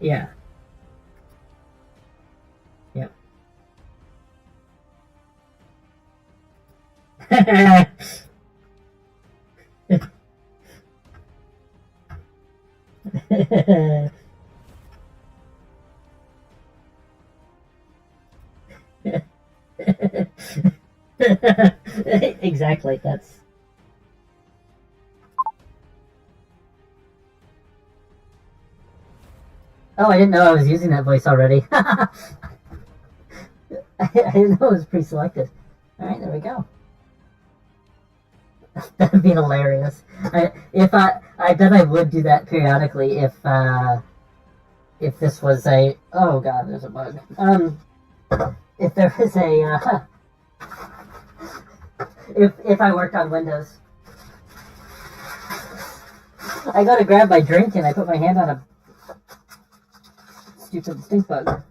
Yeah. Yep. Exactly. That's. Oh, I didn't know I was using that voice already. I didn't know it was pre-selected. All right, there we go. That'd be hilarious. I bet I would do that periodically if this was a. Oh god, there's a bug. If there was a if I worked on Windows, I go to grab my drink and I put my hand on a stupid stink bug.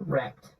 Wrecked.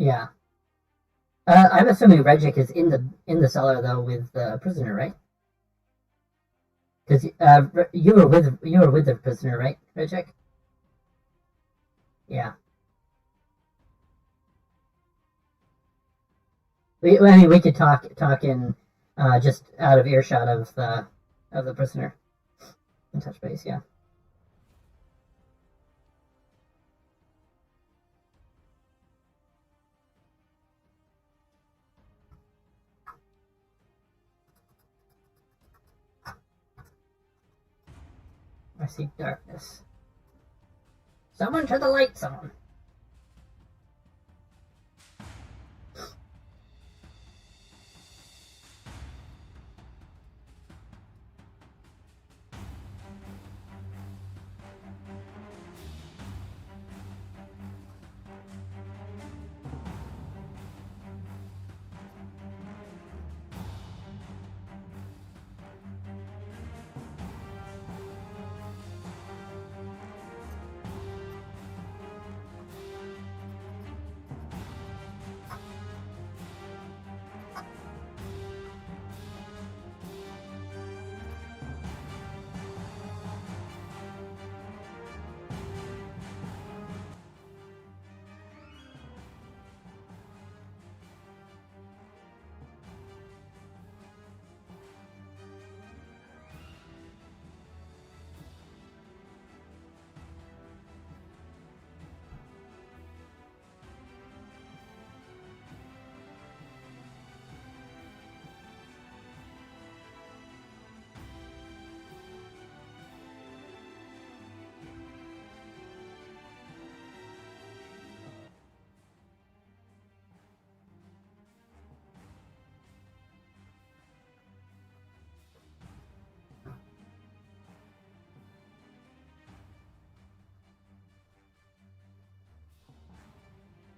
Yeah. I'm assuming Regic is in the cellar though with the prisoner, right? Because you were with the prisoner, right, Regic? Yeah. I mean, we could talk in just out of earshot of the prisoner and touch base. Yeah. I see darkness. Someone turn the lights on.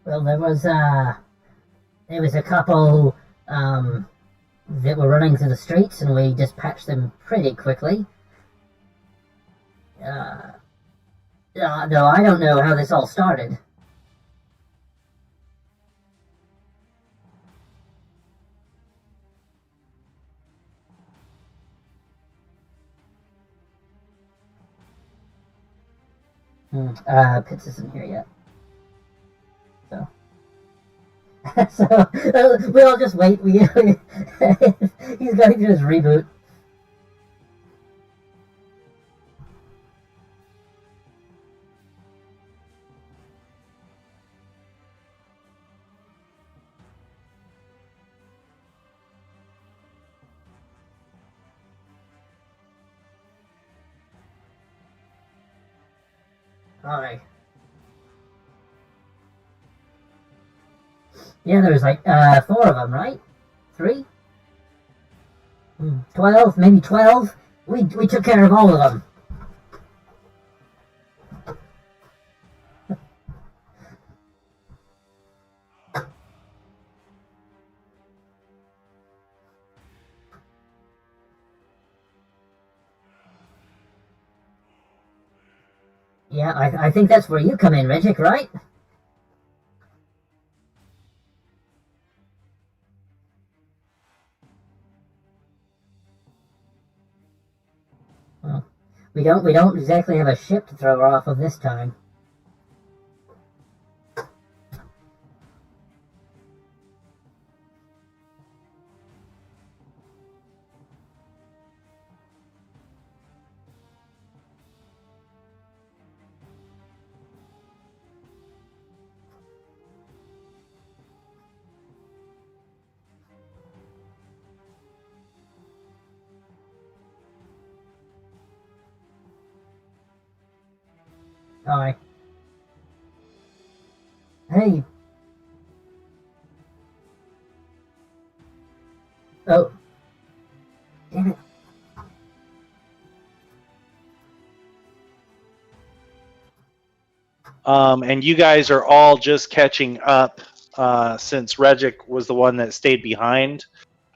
Well, there was a couple that were running through the streets, and we dispatched them pretty quickly. Uh, though I don't know how this all started. Pitts isn't here yet, so we'll just wait. He's going through his reboot. All right. Yeah, there's like 4 of them, right? 3? 12, maybe 12. We took care of all of them. Yeah, I think that's where you come in, Regic, right? Well, we don't exactly have a ship to throw her off of this time. Alright. Hey. Oh. Damn it. And you guys are all just catching up since Regic was the one that stayed behind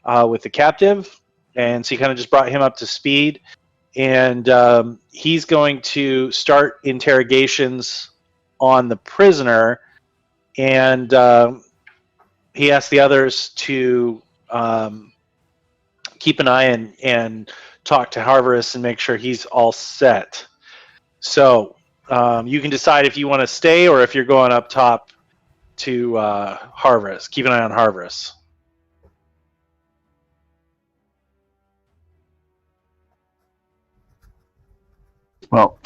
with the captive. And so you kind of just brought him up to speed. And he's going to start interrogations on the prisoner. And he asks the others to keep an eye and talk to Harvest and make sure he's all set. So you can decide if you want to stay or if you're going up top to Harvest. Keep an eye on Harvest. Well,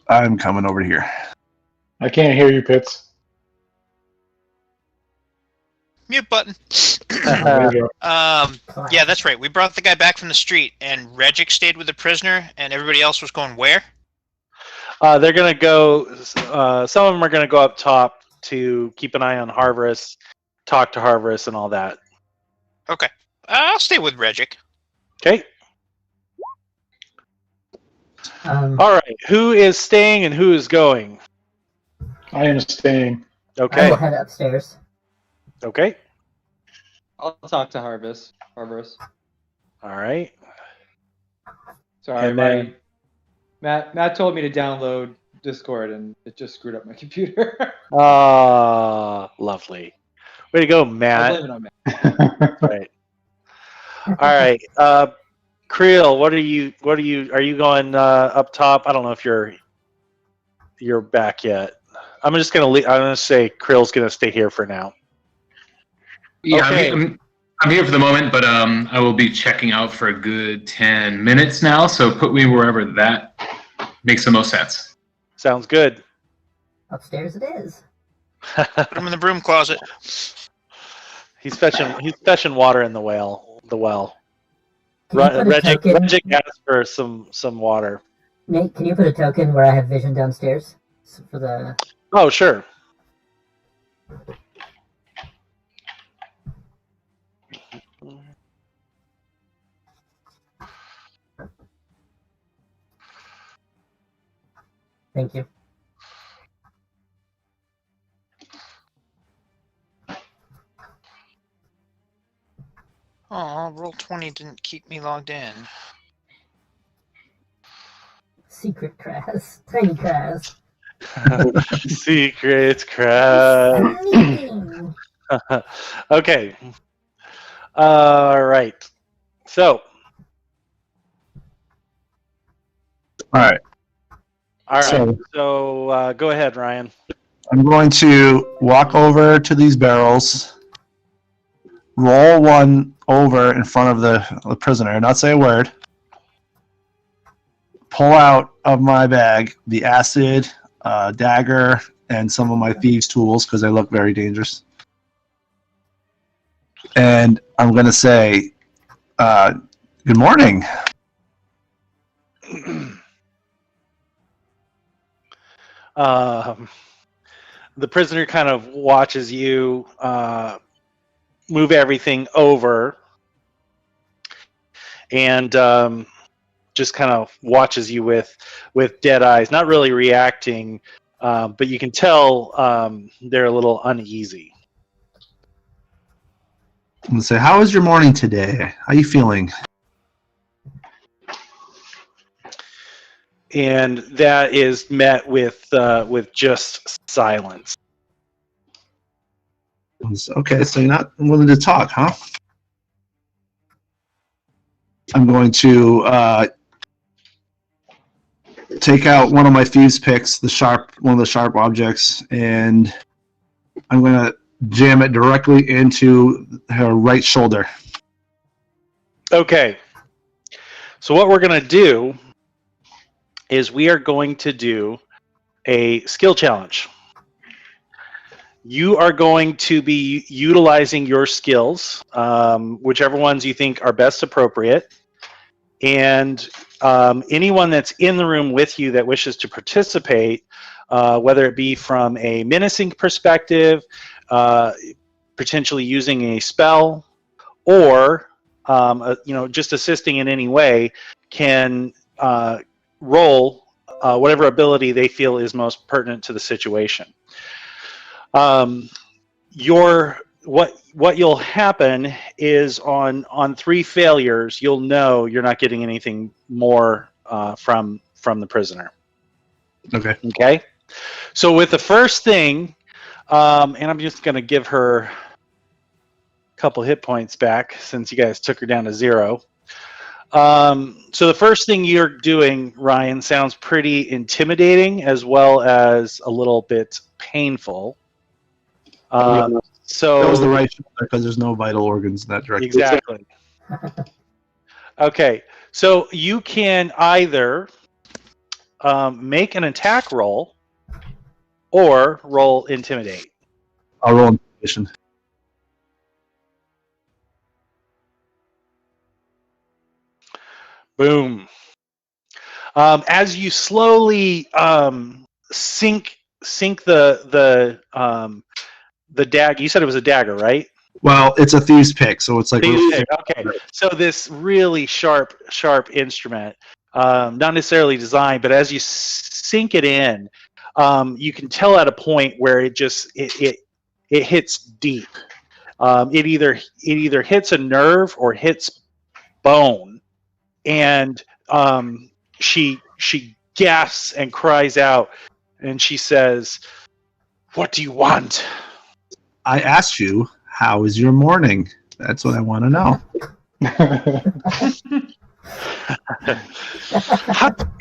I'm coming over here. I can't hear you, Pitts. Mute button. There you go. Yeah, that's right. We brought the guy back from the street, and Regic stayed with the prisoner, and everybody else was going where? They're going to go, some of them are going to go up top to keep an eye on Harvest, talk to Harvest, and all that. Okay. I'll stay with Regic. Okay. All right. Who is staying and who is going? I am staying. Okay. I'll head upstairs. Okay. I'll talk to Harvest. Harvest. All right. Sorry, And then- Matt told me to download Discord, and it just screwed up my computer. Lovely. Way to go, I Matt. blame it on Matt. Right. All right. Creel, are you going up top? I don't know if you're back yet. I'm just gonna I'm gonna say Creel's gonna stay here for now. Yeah, Okay. I'm here for the moment, but I will be checking out for a good 10 minutes now, so put me wherever that makes the most sense. Sounds good. Upstairs it is. Put him in the broom closet. He's fetching water in the well. Can you put a token? Regic asked for some water. Nate, can you put a token where I have vision downstairs for the? Oh, sure. Thank you. Oh, Roll20 didn't keep me logged in. Secret Kraz. Tiny Kraz. Secrets, crap. Sneaking. Okay. All right. So. All right. All right. So- So go ahead, Ryan. I'm going to walk over to these barrels, roll one over in front of the prisoner, not say a word, pull out of my bag the acid, dagger, and some of my thieves' tools because they look very dangerous. And I'm going to say, good morning. The prisoner kind of watches you move everything over and just kind of watches you with dead eyes, not really reacting, but you can tell they're a little uneasy. I'm going to say, how was your morning today? How you feeling? And that is met with just silence. Okay, so you're not willing to talk, huh? I'm going to take out one of my thieves' picks, one of the sharp objects, and I'm going to jam it directly into her right shoulder. Okay. So what we're going to do is we are going to do a skill challenge. You are going to be utilizing your skills, whichever ones you think are best appropriate. And anyone that's in the room with you that wishes to participate, whether it be from a menacing perspective, potentially using a spell, or just assisting in any way, can roll whatever ability they feel is most pertinent to the situation. What you'll happen is on 3 failures, you'll know you're not getting anything more from the prisoner. Okay. Okay. So with the first thing, and I'm just going to give her couple hit points back since you guys took her down to 0. So the first thing you're doing, Ryan, sounds pretty intimidating as well as a little bit painful. So That was the right shoulder because there's no vital organs in that direction. Exactly. Okay, so you can either make an attack roll or roll intimidate. I'll roll intimidation. Boom. As you slowly sink the dagger. You said it was a dagger, right? Well, it's a thieves' pick, so it's like Okay. So this really sharp instrument, not necessarily designed, but as you sink it in, you can tell at a point where it hits deep. It either hits a nerve or hits bone, and she gasps and cries out, and she says, "What do you want?" I asked you, how is your morning? That's what I want to know.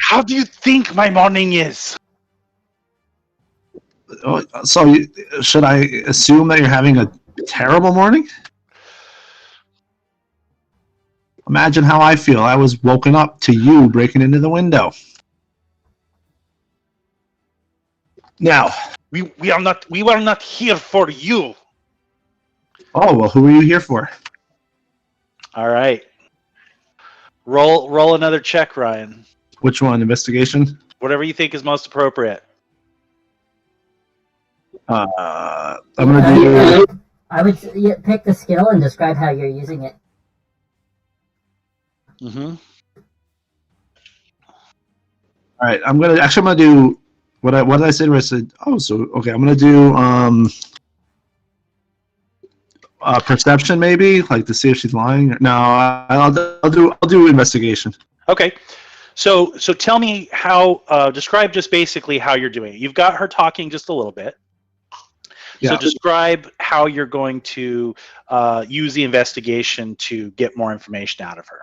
How do you think my morning is? So, should I assume that you're having a terrible morning? Imagine how I feel. I was woken up to you breaking into the window. Now, We were not here for you. oh well, who are you here for? All right. Roll another check, Ryan. Which one? Investigation? Whatever you think is most appropriate. I'm gonna do. I would pick the skill and describe how you're using it. Mm-hmm. All right, I'm gonna do what did I say? I said, oh, so okay, I'm gonna do perception maybe, like to see if she's lying. No, I'll do investigation. Okay. So tell me how. Describe just basically how you're doing it. You've got her talking just a little bit. Yeah. So describe how you're going to use the investigation to get more information out of her.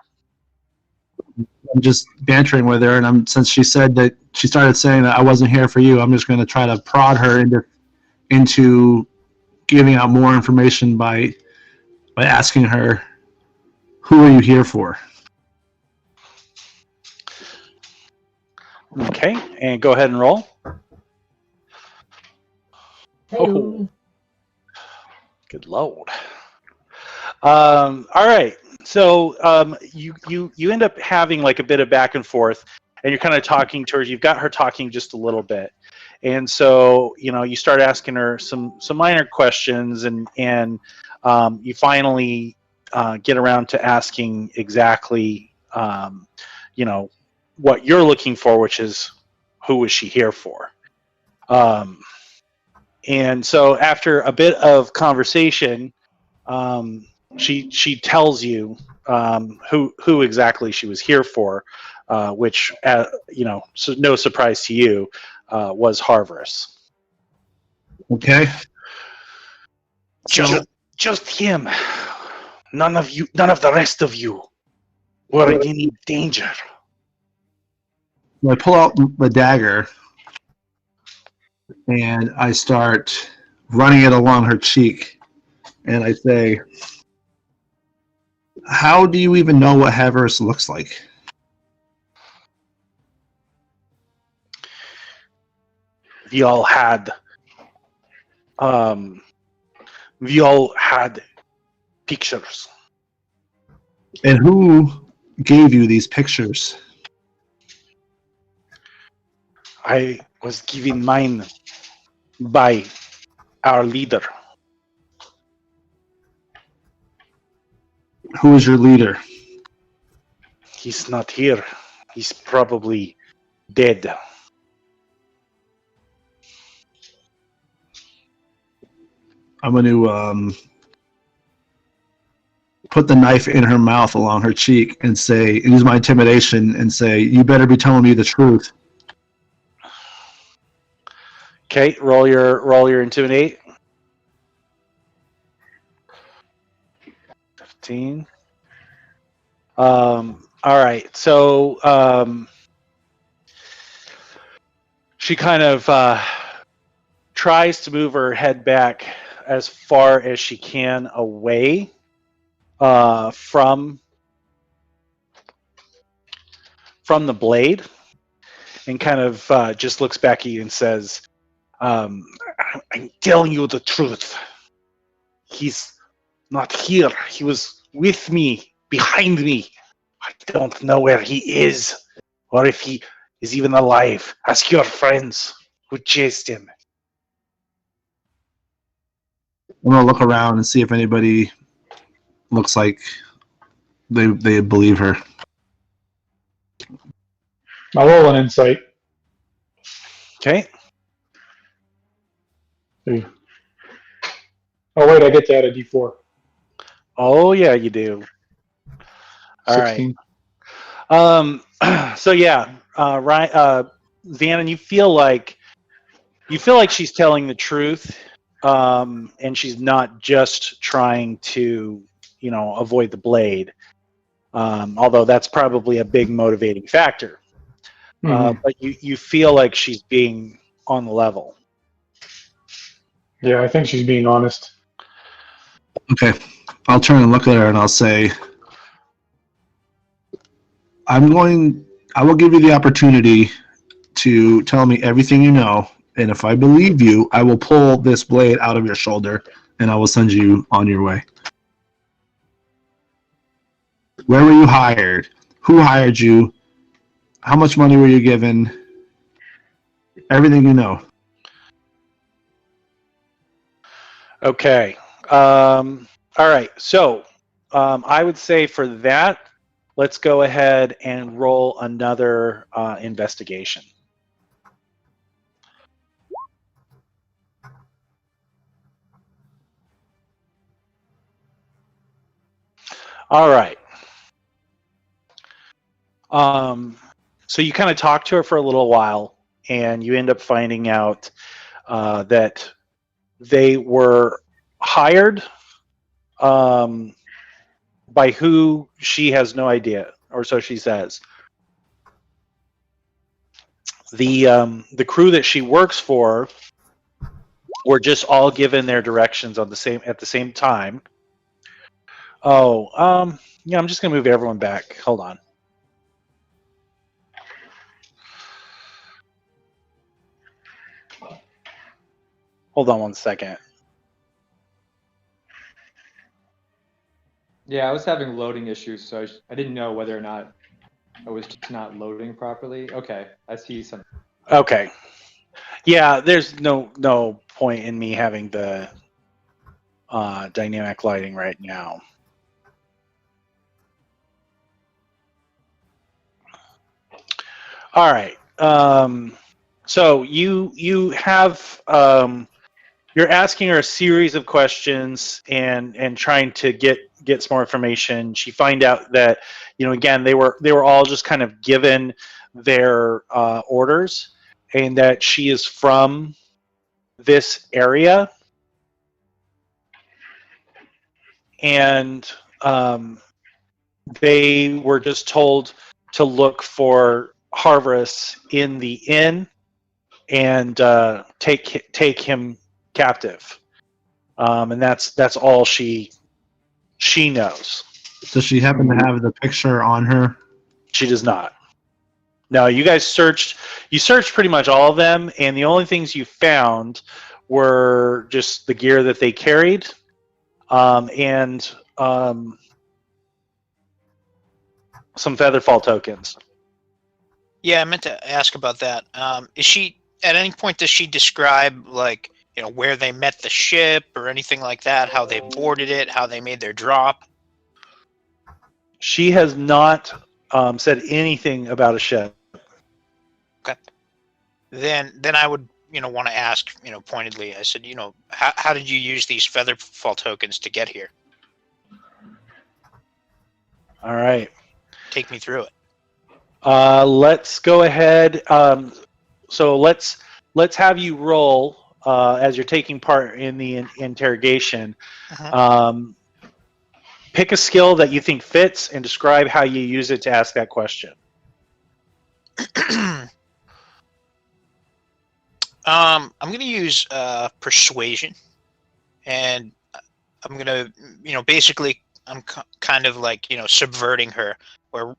I'm just bantering with her, and since she said that she started saying that I wasn't here for you, I'm just going to try to prod her into giving out more information by asking her, "Who are you here for?" Okay, and go ahead and roll. Hey, Good lord. All right. So you end up having like a bit of back and forth, and you're kind of talking to her. You've got her talking just a little bit, and so you start asking her some minor questions, and you finally get around to asking exactly what you're looking for, which is who is she here for. And so after a bit of conversation, she tells you who exactly she was here for, which so no surprise to you, was Harvest. Okay. Just him. None of the rest of you were in any danger. I pull out the dagger and I start running it along her cheek, and I say, "How do you even know what Havers looks like?" We all had pictures. And who gave you these pictures? I was given mine by our leader. Who is your leader? He's not here. He's probably dead. I'm going to put the knife in her mouth along her cheek and use my intimidation and say, "You better be telling me the truth." Okay, roll your intimidate. 16. All right. So she kind of tries to move her head back as far as she can away from the blade, and kind of just looks back at you and says, I'm telling you the truth. He's not here. He was with me, behind me. I don't know where he is, or if he is even alive. Ask your friends who chased him. I'm gonna look around and see if anybody looks like they believe her. I'll roll an insight. Okay. See. Oh wait, I get to add a D4. Oh yeah, you do. All 16. right. So yeah, Ryan, Xanon, you feel like she's telling the truth, and she's not just trying to, avoid the blade. Although that's probably a big motivating factor. But you feel like she's being on the level. Yeah, I think she's being honest. Okay, I'll turn and look at her and I'll say, I will give you the opportunity to tell me everything you know, and if I believe you, I will pull this blade out of your shoulder and I will send you on your way. Where were you hired? Who hired you? How much money were you given? Everything you know. Okay. All right. So I would say for that, let's go ahead and roll another investigation. All right. So you kind of talk to her for a little while, and you end up finding out that they were hired by who she has no idea, or so she says. The crew that she works for were just all given their directions at the same time. Oh, yeah, I'm just gonna move everyone back. Hold on. Hold on one second. Yeah, I was having loading issues, so I didn't know whether or not I was just not loading properly. Okay, I see some. Okay. Yeah, there's no point in me having the dynamic lighting right now. All right. So you have you're asking her a series of questions and trying to get some more information. She find out that again they were all just kind of given their orders, and that she is from this area, and they were just told to look for Harvris in the inn and take him captive, and that's all she knows. Does she happen to have the picture on her? She does not. No, you guys searched pretty much all of them, and the only things you found were just the gear that they carried, and some Featherfall tokens. Yeah, I meant to ask about that. Is she at any point, does she describe where they met the ship or anything like that? How they boarded it? How they made their drop? She has not said anything about a ship. Okay. Then I would want to ask pointedly. I said, how did you use these Featherfall tokens to get here? All right. Take me through it. Let's go ahead. So let's have you roll as you're taking part in the interrogation. Uh-huh. pick a skill that you think fits and describe how you use it to ask that question. I'm going to use persuasion, and I'm going to, basically, I'm kind of like, subverting her, where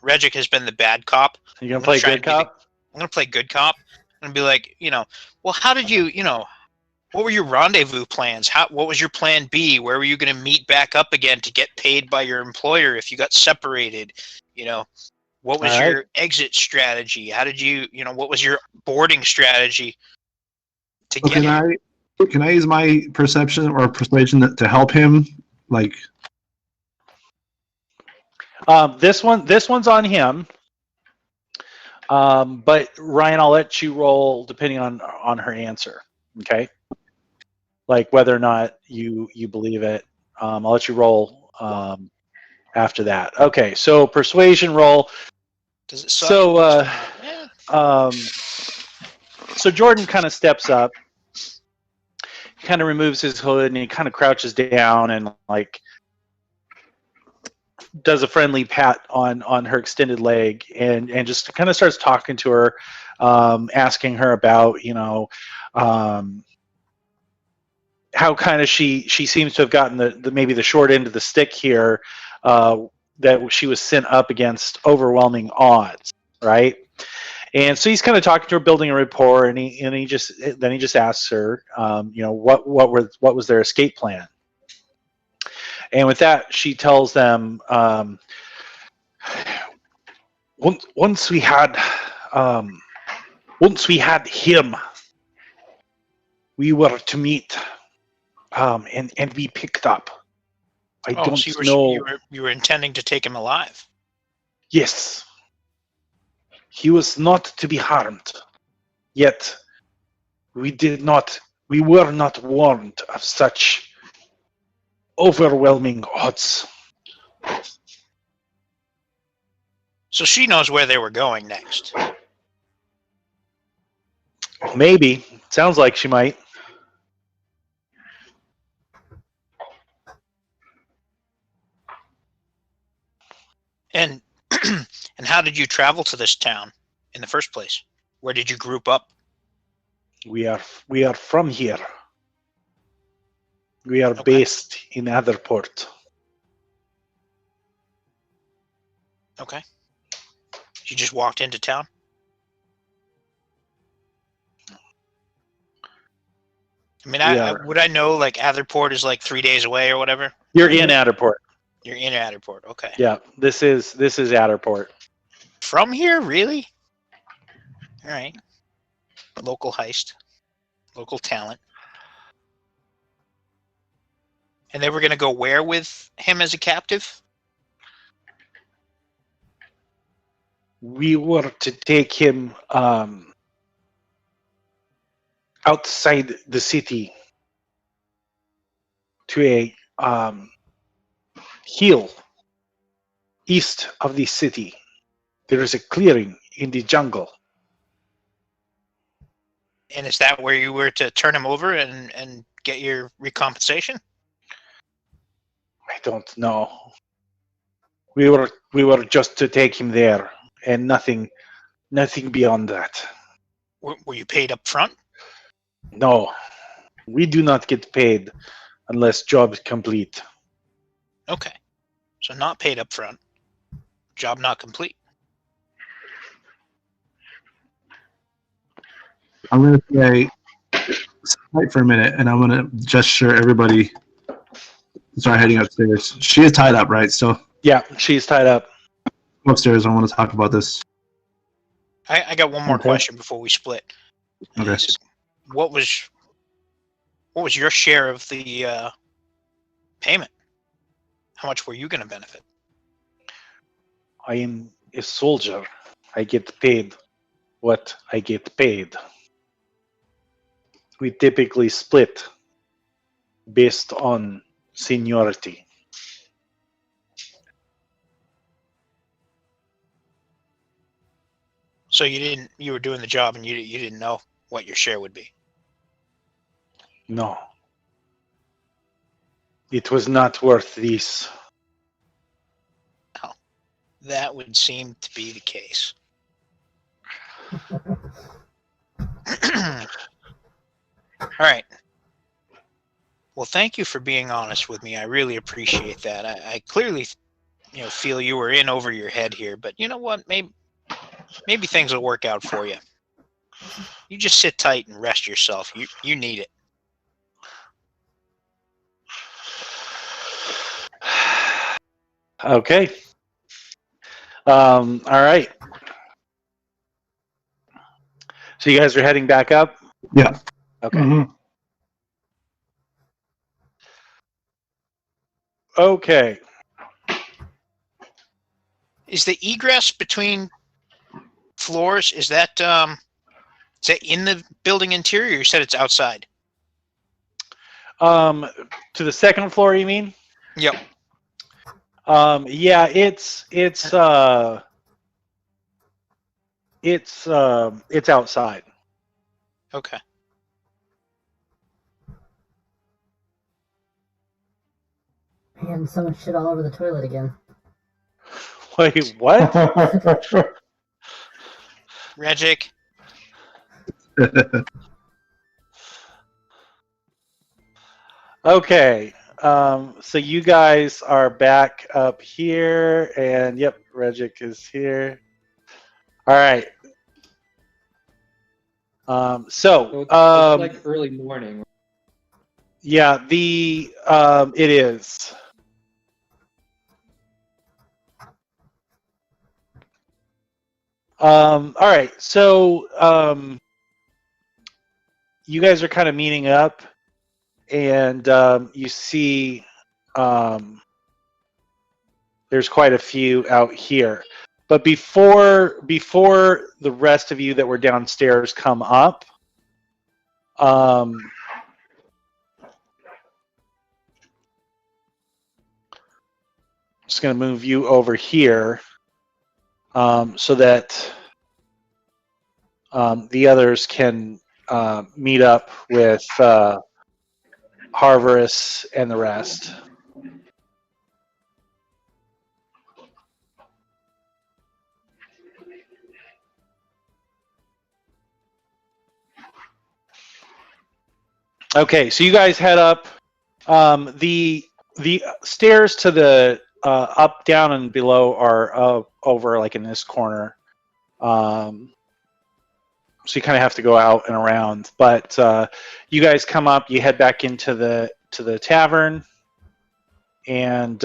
Regic has been the bad cop. You gonna play good cop? I'm going to play good cop. I'm going to be like, well, how did you, what were your rendezvous plans? What was your plan B? Where were you going to meet back up again to get paid by your employer if you got separated? What was your exit strategy? How did you, what was your boarding strategy to get him? Can I use my perception or persuasion to help him? Like, this one's on him. But Ryan, I'll let you roll depending on her answer. Okay. Like whether or not you believe it. I'll let you roll after that. Okay. So persuasion roll. Does it suck? So Jordan kind of steps up, kind of removes his hood, and he kind of crouches down and like does a friendly pat on her extended leg, and just kind of starts talking to her, asking her about how kind of she seems to have gotten the maybe the short end of the stick here, that she was sent up against overwhelming odds, right? And so he's kind of talking to her, building a rapport, and he just asks her, what was their escape plan? And with that, she tells them, once we had him, we were to meet, and be picked up. I don't so know. You were intending to take him alive. Yes. He was not to be harmed. Yet we were not warned of such overwhelming odds. So she knows where they were going next. Maybe. Sounds like she might. And and how did you travel to this town in the first place? Where did you group up? We are from here. We are based in Atherport. Okay. You just walked into town? I mean, would I know like Atherport is like 3 days away or whatever? You're in Atherport. You're in Atterport, okay. Yeah, this is Atterport. From here, really? All right. Local heist, local talent. And they were going to go where with him as a captive? We were to take him outside the city to a hill east of the city. There is a clearing in the jungle. And is that where you were to turn him over and get your recompensation? I don't know. We were just to take him there, and nothing beyond that. Were you paid up front? No, we do not get paid unless job is complete. Okay, so not paid up front. Job not complete. I'm going to say, wait for a minute, and I'm going to gesture everybody start heading upstairs. She is tied up, right? So yeah, she's tied up. Upstairs, I want to talk about this. I got one more question before we split. Okay. What was your share of the payment? How much were you going to benefit? I am a soldier. I get paid what I get paid. We typically split based on seniority. So you were doing the job and you didn't know what your share would be? No. It was not worth this. That would seem to be the case. All right. Well, thank you for being honest with me. I really appreciate that. I clearly, feel you were in over your head here, but you know what? Maybe things will work out for you. You just sit tight and rest yourself. You need it. Okay. All right. So you guys are heading back up? Yeah. Okay. Mhm. Okay. Is the egress between floors, is that in the building interior, or you said it's outside? To the second floor, you mean? Yep. Yeah, it's outside. Okay. Man, someone shit all over the toilet again. Wait, what? Regic, Okay. So you guys are back up here, and yep, Regic is here. All right. So So it's like early morning. yeah, it is. All right. So you guys are kind of meeting up, and you see there's quite a few out here. But before the rest of you that were downstairs come up, just going to move you over here so that the others can meet up with Harvarus and the rest. Okay, so you guys head up. The stairs to the up, down, and below are over like in this corner. So you kind of have to go out and around. But you guys come up. You head back into the tavern, and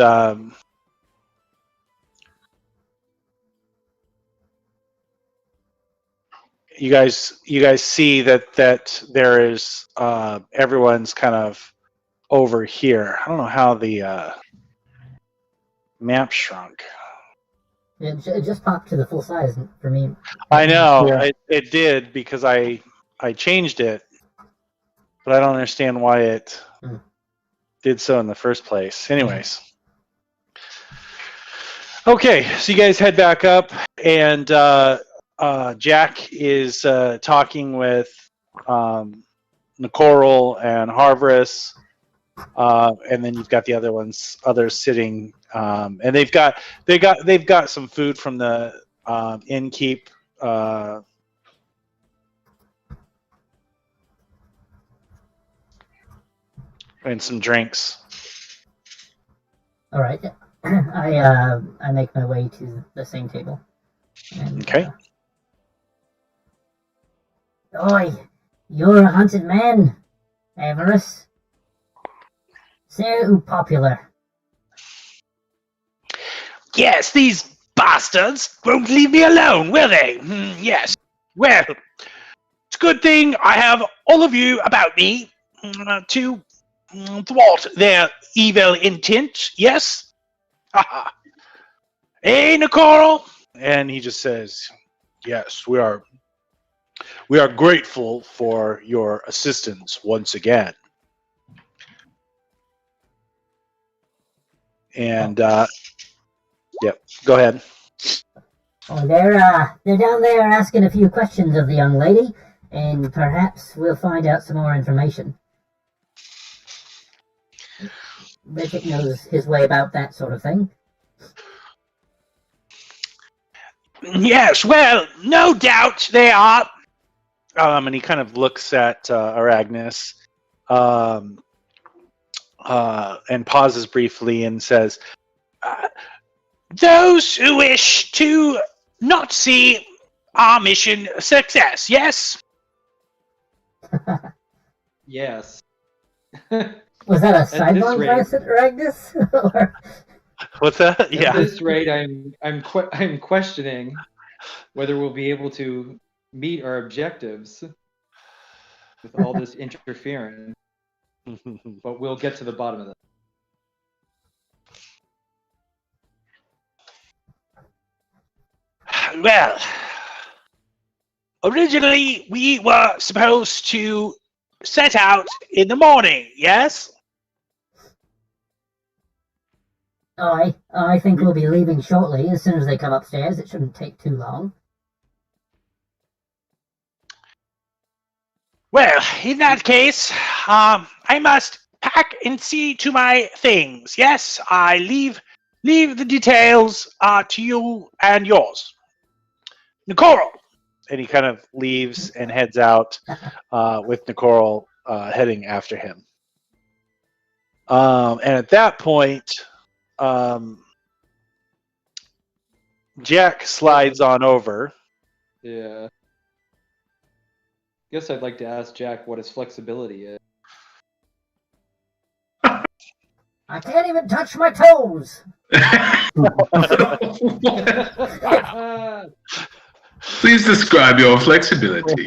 you guys see that there is everyone's kind of over here. I don't know how the map shrunk. It just popped to the full size for me. I know Yeah. it did because I changed it, but I don't understand why it did so in the first place. Anyways, okay, so you guys head back up, and Jack is talking with Nicorel and Harvarus, and then you've got the others sitting, and they've got some food from the innkeep. And some drinks. All right, I make my way to the same table. And, Okay. Oi, you're a hunted man, Avarice. So popular. Yes, these bastards won't leave me alone, will they? Yes. Well, it's a good thing I have all of you about me to thwart their evil intent. Yes? Hey, Nicorel? And he just says, yes, we are grateful for your assistance once again. And, yep, go ahead. Oh, they're down there asking a few questions of the young lady, and perhaps we'll find out some more information. Reddick knows his way about that sort of thing. Yes, well, no doubt they are. And he kind of looks at Aragnis, and pauses briefly and says, "Those who wish to not see our mission a success, yes?" Yes. Was that a this sidelong rate- glance at Aragnis? Or... What's that? At Yeah. this rate, I'm questioning whether we'll be able to meet our objectives with all this interference. But we'll get to the bottom of that. Well, originally we were supposed to set out in the morning, yes? I think we'll be leaving shortly. As soon as they come upstairs, it shouldn't take too long. Well, in that case, I must pack and see to my things. Yes, I leave the details to you and yours. Nicole! And he kind of leaves and heads out with Nicole heading after him. And at that point, Jack slides on over. Yeah. Guess I'd like to ask Jack what his flexibility is. I can't even touch my toes! Please describe your flexibility.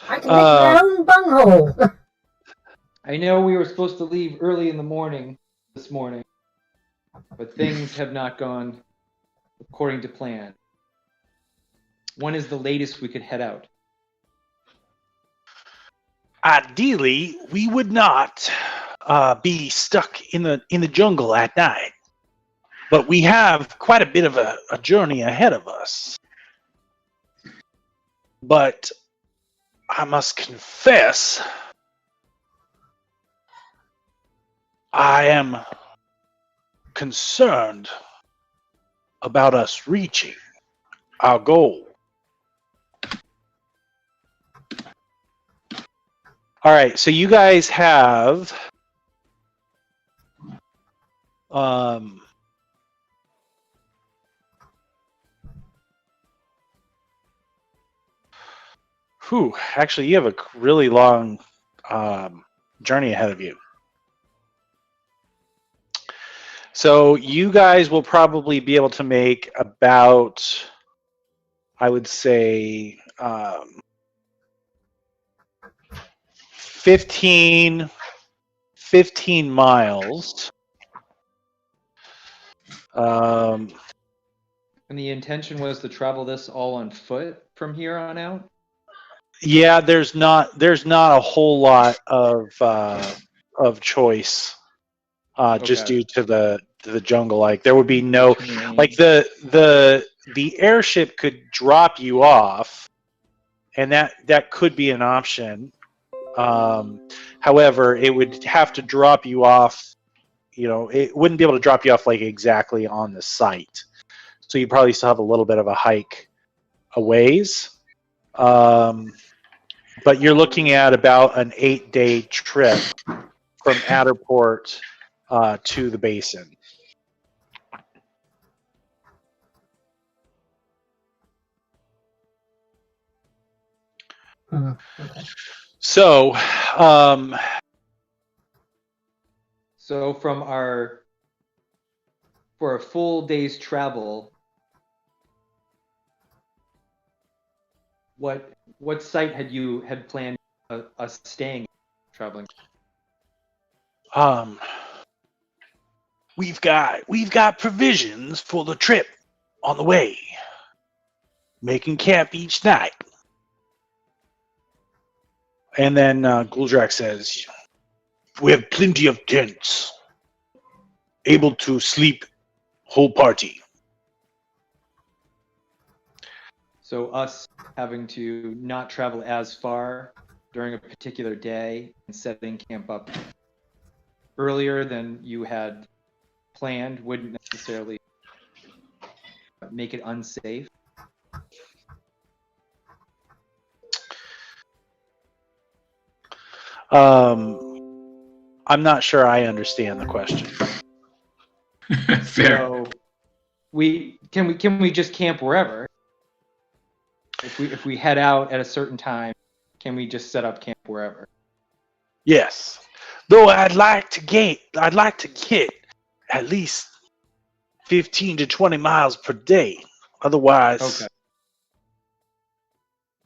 I can make my own bunghole! I know we were supposed to leave early in the morning this morning, but things have not gone according to plan. When is the latest we could head out? Ideally, we would not be stuck in the jungle at night, but we have quite a bit of a journey ahead of us. But I must confess, I am concerned about us reaching our goal. All right, so you guys have actually you have a really long journey ahead of you. So you guys will probably be able to make about, I would say, 15 miles. And the intention was to travel this all on foot from here on out? Yeah, there's not a whole lot of choice, just Okay. due to the jungle. Like there would be no, like the airship could drop you off, and that could be an option. However, it would have to drop you off. You know, it wouldn't be able to drop you off like exactly on the site. So you probably still have a little bit of a hike a ways. But you're looking at about an 8-day trip from Adderport to the basin. Okay. So, So for a full day's travel, what site had planned us staying, traveling? we've got provisions for the trip on the way. Making camp each night. And then Guldrak says, "We have plenty of tents, able to sleep whole party." So us having to not travel as far during a particular day and setting camp up earlier than you had planned wouldn't necessarily make it unsafe. I'm not sure I understand the question. Fair. So we just camp wherever? If we head out at a certain time, can we just set up camp wherever? Yes. Though I'd like to get at least 15 to 20 miles per day. Otherwise, Okay.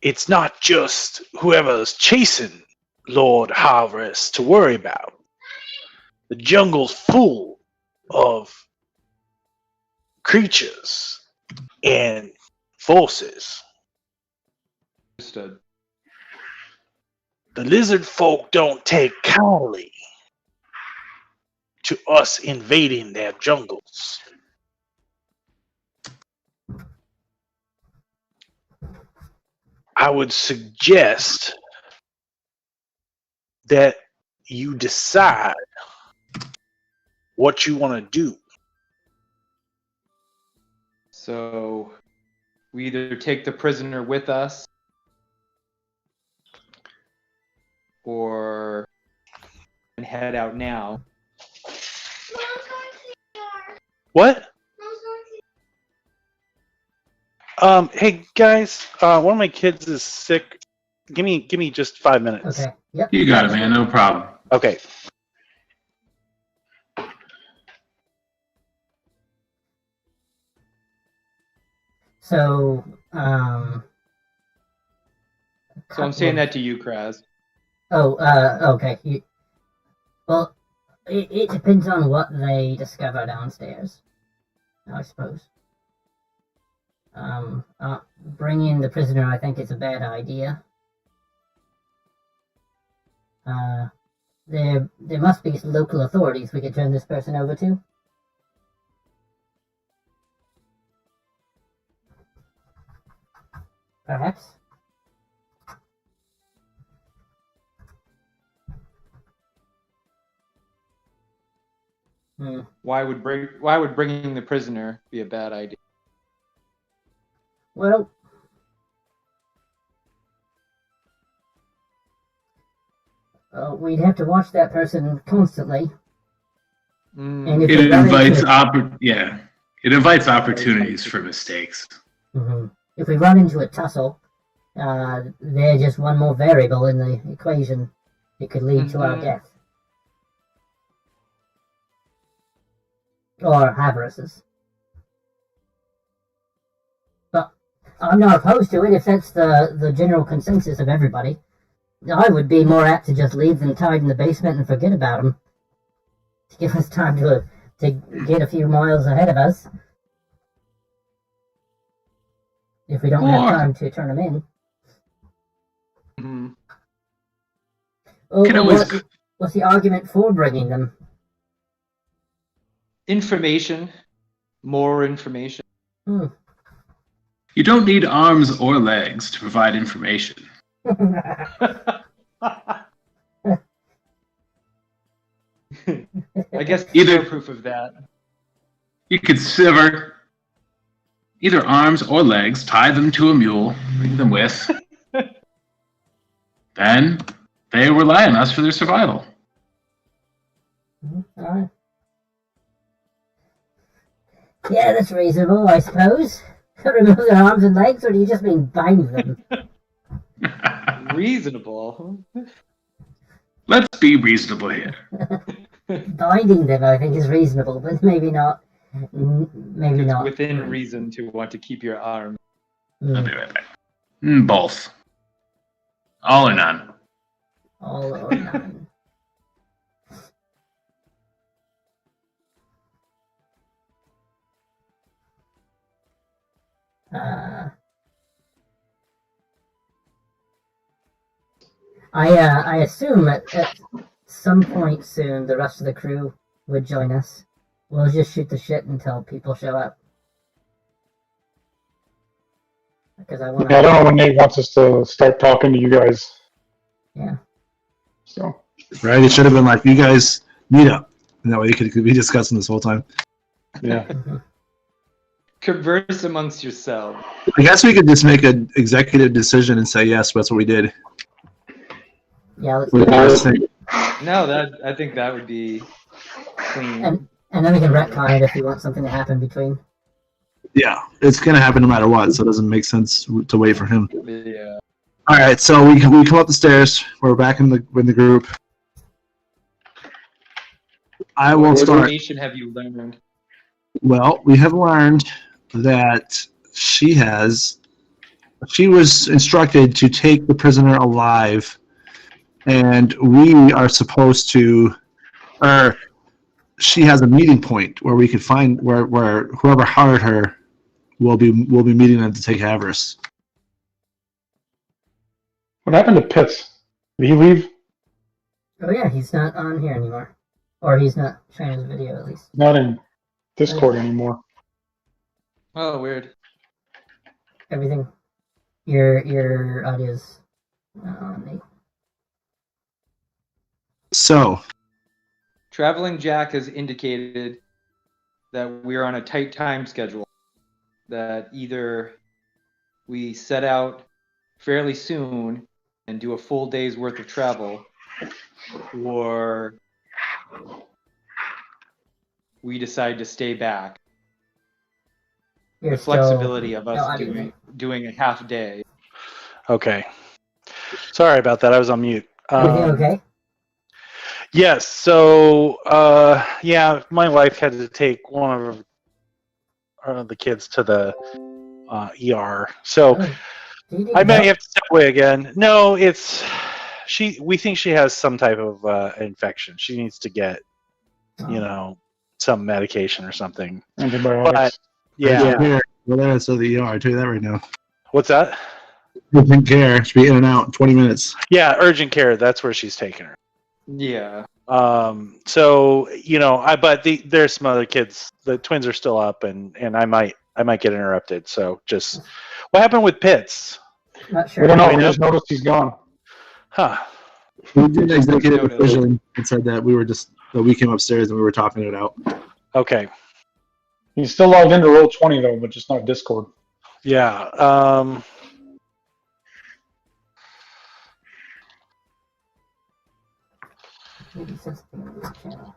it's not just whoever's chasing Lord Harvest to worry about. The jungle's full of creatures and forces. Understood. The lizard folk don't take kindly to us invading their jungles. I would suggest that you decide what you want to do. So we either take the prisoner with us or and head out now. What? Hey guys, one of my kids is sick. Give me just 5 minutes. Okay. Yep. You got it, man. No problem. Okay. So, So I'm saying that to you, Kraz. Okay. Well, it depends on what they discover downstairs, I suppose. Bringing the prisoner, I think, is a bad idea. There must be local authorities we could turn this person over to. Perhaps. Why would bringing the prisoner be a bad idea? Well, we'd have to watch that person constantly. And if It we run invites into it invites opportunities for mistakes. If we run into a tussle, they're just one more variable in the equation. It could lead to our death. Or Havris's. But I'm not opposed to it if that's the general consensus of everybody. I would be more apt to just leave them tied in the basement and forget about them. To give us time to get a few miles ahead of us. If we don't have time to turn them in. Can always- What's the argument for bringing them? Information. More information. You don't need arms or legs to provide information. I guess Either- proof of that. You could sever either arms or legs, tie them to a mule, bring them with. Then they rely on us for their survival. Yeah, that's reasonable, I suppose. Remove their arms and legs, or do you just mean bind them? Reasonable. Let's be reasonable here. Binding them, I think, is reasonable, but maybe not. Maybe It's not. within reason to want to keep your arm. I'll be right back. Both. All or none. All or none. I assume at some point soon the rest of the crew would join us. We'll just shoot the shit until people show up. Because I want Yeah, I don't know when Nate wants us to start talking to you guys. So Right? It should have been like, you guys meet up. And that way you could be discussing this whole time. yeah. Mhm. Converse amongst yourselves. I guess we could just make an executive decision and say, yes, that's what we did. Yeah, let's, What do you guys think? No, I think that would be clean. and then we can retcon it if you want something to happen between. Yeah, it's going to happen no matter what, so it doesn't make sense to wait for him. Yeah. All right, so we come up the stairs. We're back in the group. I will What start. information have you learned? Well, we have learned that she was instructed to take the prisoner alive, and we are supposed to, or she has a meeting point where we could find where whoever hired her will be meeting them to take Avarice. What happened to Pitts? Did he leave? Oh yeah, he's not on here anymore, or he's not sharing his video at least. Not in Discord anymore. Oh, weird. Everything, your audio's not on me. So, Traveling Jack has indicated that we're on a tight time schedule. That either we set out fairly soon and do a full day's worth of travel, or we decide to stay back. You're The flexibility of no us audio. doing a half day. Okay. Sorry about that. I was on mute. Everything okay? Yes. So, yeah, my wife had to take one of the kids to the ER. So Oh, do you need I may help? have to step away again. No, we think she has some type of infection. She needs to get, some medication or something. Antibiotics. But yeah. here, well, that's the ER. I'll tell you that right now. What's that? Urgent care should be in and out in 20 minutes. Yeah, urgent care. That's where she's taking her. Yeah. So but there's some other kids. The twins are still up, and I might get interrupted. So just what happened with Pitts? Not sure. We don't know. we We know. just noticed he's gone. Huh? We did an executive decision and said that we came upstairs and we were talking it out. Okay. He's still logged into Roll20 though, but just not Discord. Yeah. Maybe something on this channel.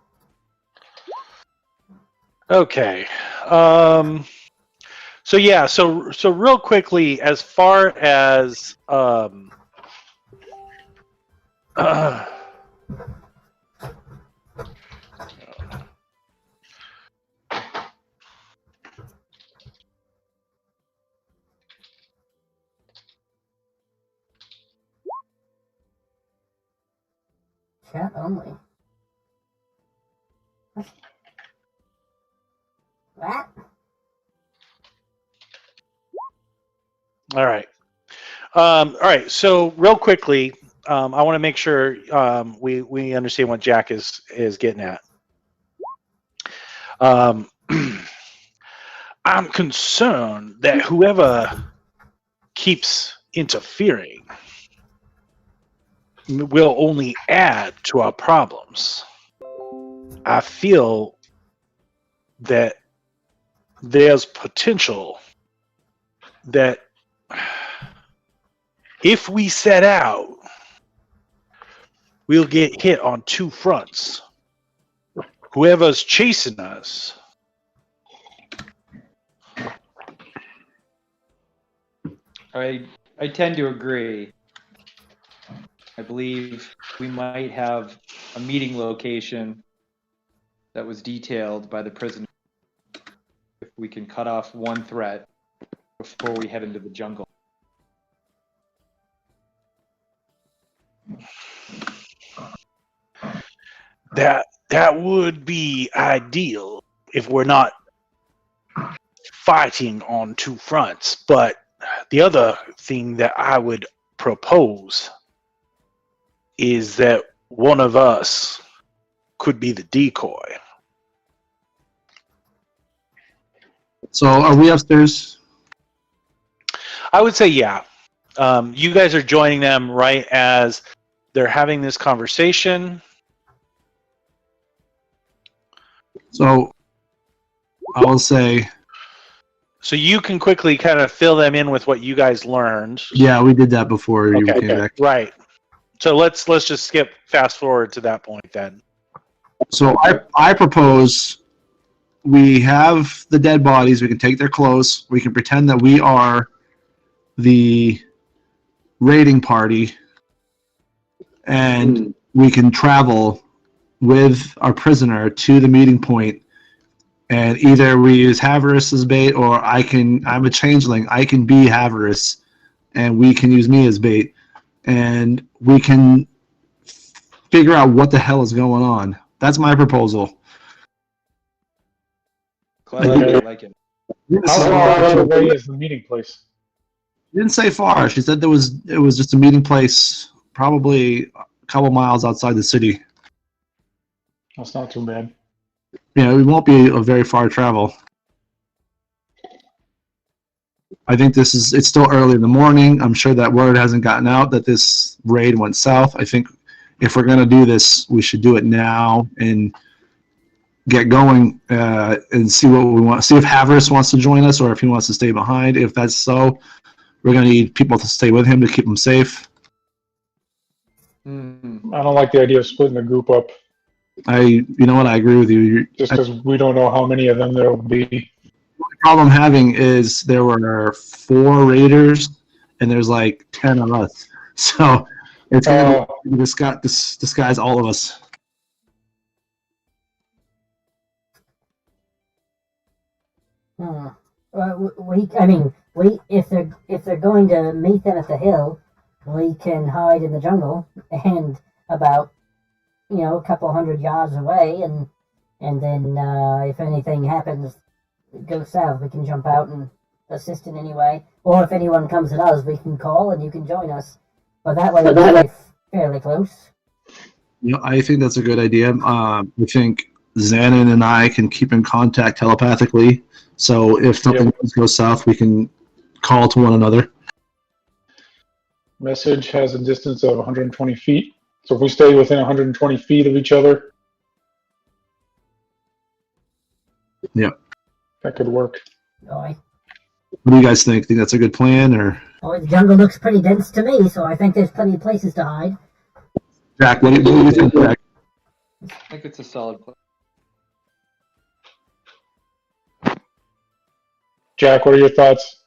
Okay. So yeah. So real quickly, as far as Chat only. What? All right. All right. So real quickly, I want to make sure we understand what Jack is getting at. I'm concerned that whoever keeps interfering will only add to our problems. I feel that there's potential that if we set out, we'll get hit on two fronts. Whoever's chasing us I tend to agree. I believe we might have a meeting location that was detailed by the prisoner. If we can cut off one threat before we head into the jungle. that would be ideal if we're not fighting on two fronts. But the other thing that I would propose is that one of us could be the decoy. So are we upstairs? I would say, yeah. You guys are joining them right as they're having this conversation. So I will say, So you can quickly kind of fill them in with what you guys learned. yeah, we did that before you Okay. came back. Right. So let's just skip fast forward to that point then. So I propose we have the dead bodies. We can take their clothes. We can pretend that we are the raiding party, and we can travel with our prisoner to the meeting point. And either we use Havariss as bait, or I'm a changeling. I can be Havariss, and we can use me as bait. And we can figure out what the hell is going on. That's my proposal. Clever, I like it. How far away is the meeting place? She didn't say far. She said it was just a meeting place, probably a couple miles outside the city. That's not too bad. Yeah, it won't be a very far travel. I think it's still early in the morning. I'm sure that word hasn't gotten out that this raid went south. I think if we're going to do this, we should do it now and get going and see what we want. See if Havariss wants to join us or if he wants to stay behind. If that's so, we're going to need people to stay with him to keep him safe. I don't like the idea of splitting the group up You know what? I agree with you. just because we don't know how many of them there will be. The problem I'm having is there were 4 raiders and there's like 10 of us. So it's going to disguise all of us. If they're going to meet them at the hill, we can hide in the jungle and about a couple hundred yards away, and then if anything happens, goes south, we can jump out and assist in any way. Or if anyone comes at us, we can call and you can join us. But that way, we're fairly close. I think that's a good idea. I think Xanon and I can keep in contact telepathically. So if something goes south, we can call to one another. Message has a distance of 120 feet. So if we stay within 120 feet of each other, that could work. Aye. What do you guys think? Think that's a good plan, or The jungle looks pretty dense to me, so I think there's plenty of places to hide. Jack? What do you think, Jack? I think it's a solid plan. Jack, what are your thoughts?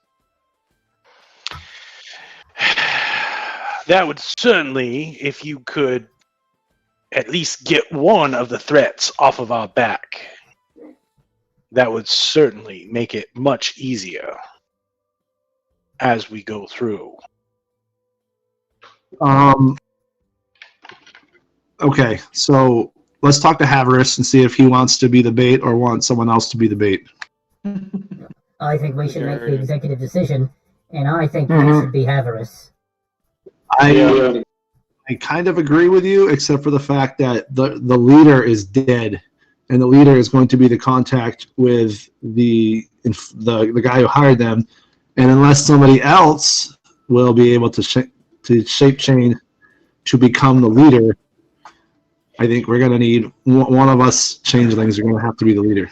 That would certainly, if you could at least get one of the threats off of our back, that would certainly make it much easier as we go through. Okay, so let's talk to Havariss and see if he wants to be the bait or wants someone else to be the bait. I think we should make the executive decision, and I think it should be Havariss. I kind of agree with you, except for the fact that the leader is dead, and the leader is going to be the contact with the guy who hired them, and unless somebody else will be able to shape change to become the leader, I think we're going to need one of us changelings are going to have to be the leader.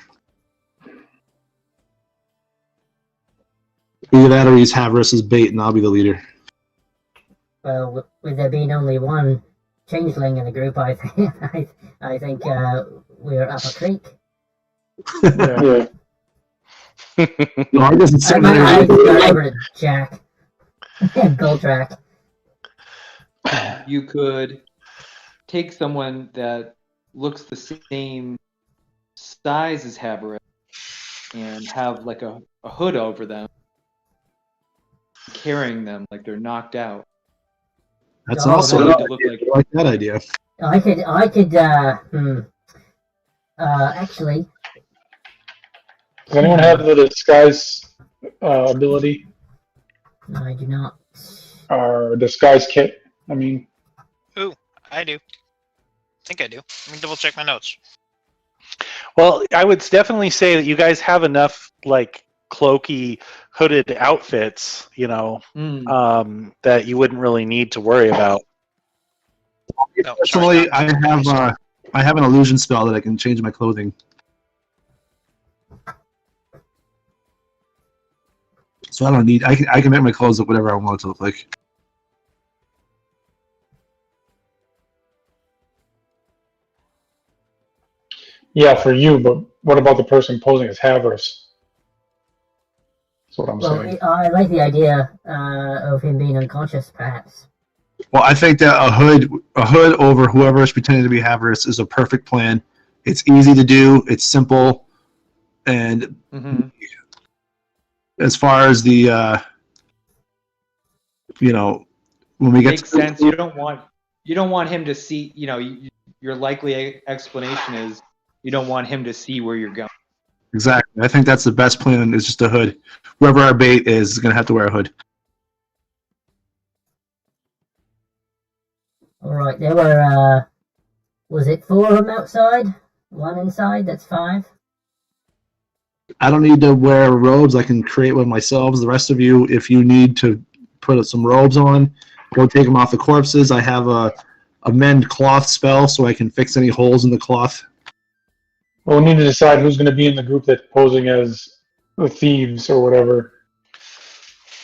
Either that or use Havariss as bait, and I'll be the leader. Well, with there being only one changeling in the group, I think we're up a creek. Yeah. No, I doesn't say I go over to Jack and Goldtrack. You could take someone that looks the same size as Havariss and have like a hood over them, carrying them like they're knocked out. That's Oh, also no. a good idea. I like that idea. I could actually, Does anyone have the disguise ability I do not. or disguise kit? I mean, I do. I think I do. Let me double check my notes. Well, I would definitely say that you guys have enough like cloaky, hooded outfits, that you wouldn't really need to worry about. No, Personally, sorry, not- I have an illusion spell that I can change my clothing. So I don't need. I can make my clothes look whatever I want it to look like. Yeah, for you, but what about the person posing as Havers? That's what I'm Well, saying. I like the idea of him being unconscious, perhaps. Well, I think that a hood over whoever is pretending to be Havers is a perfect plan. It's easy to do. It's simple, and Mhm. as far as the when we get Makes sense. You don't want him to see. Your likely explanation is you don't want him to see where you're going. Exactly. I think that's the best plan. Is just a hood. Whoever our bait is going to have to wear a hood. All right, there were, was it 4 of them outside? 1 inside? That's 5? I don't need to wear robes. I can create one myself. The rest of you, if you need to put some robes on, go take them off the corpses. I have a mend cloth spell, so I can fix any holes in the cloth. Well, we need to decide who's going to be in the group that's posing as the thieves or whatever,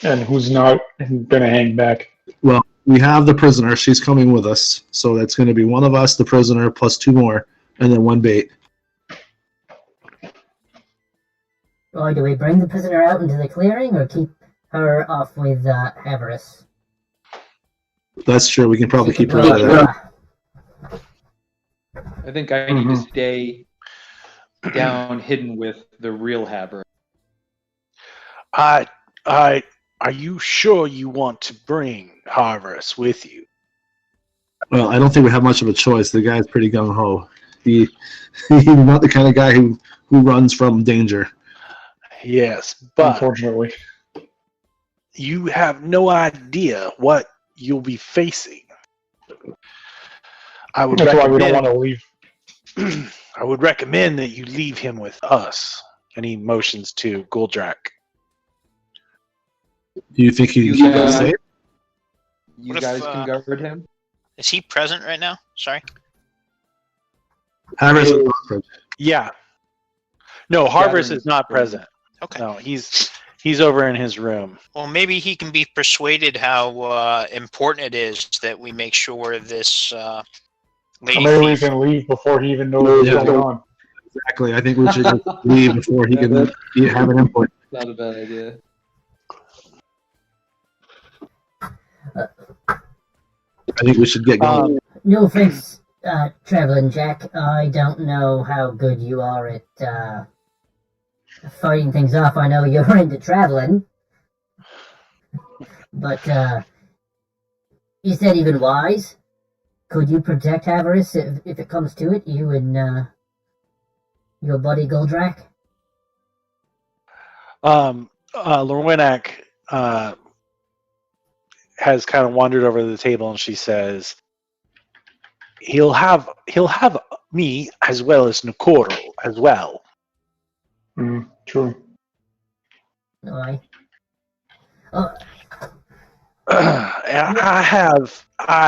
and who's not going to hang back. Well, we have the prisoner. She's coming with us, so that's going to be one of us, the prisoner, plus 2 more, and then 1 bait. Or do we bring the prisoner out into the clearing, or keep her off with Havers? That's true. We can probably keep her Well, out of there. I think I need to stay down hidden with the real Haber. Are you sure you want to bring Harvest with you? Well, I don't think we have much of a choice. The guy's pretty gung ho. He's not the kind of guy who runs from danger. Yes, but Unfortunately, you have no idea what you'll be facing. I would that's why we don't recommend, want to leave. I would recommend that you leave him with us. And he motions to Goldrak. Do you think he You can keep guys- us safe? You What if, guys can guard him. Is he present right now? Sorry. Harris is not Yeah. No, Harvest Gathering is not present. Okay. No, he's over in his room. Well, maybe he can be persuaded how important it is that we make sure this lady Maybe we thief. can leave before he even knows what's Yeah. going on. Exactly. I think we should just leave before he can have an input. Not a bad idea. I think we should get going. No offense, Traveling Jack. I don't know how good you are at fighting things off. I know you're into traveling. But, is that even wise? Could you protect Avarice if it comes to it? You and, your buddy Goldrak? Lorwinak has kind of wandered over to the table, and she says, "He'll have me as well as Nakoro as well." True. Aye. I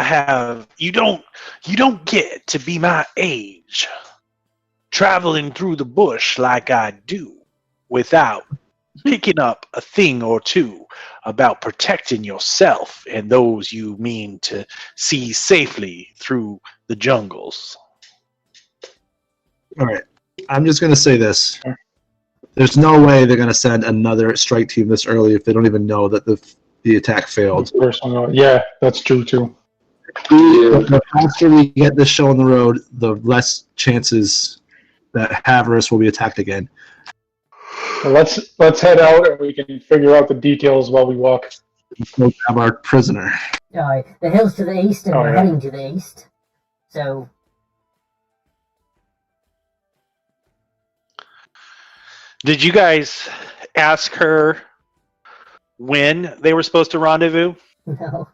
have. You don't get to be my age, traveling through the bush like I do, without picking up a thing or two about protecting yourself and those you mean to see safely through the jungles. All right. I'm just going to say this. There's no way they're going to send another strike team this early if they don't even know that the attack failed. Yeah, that's true too. The faster we get this show on the road, the less chances that Havers will be attacked again. Well, let's head out and we can figure out the details while we walk. We'll have our prisoner. Aye. The hill's to the east and Oh, we're yeah. heading to the east. So, Did you guys ask her when they were supposed to rendezvous? no.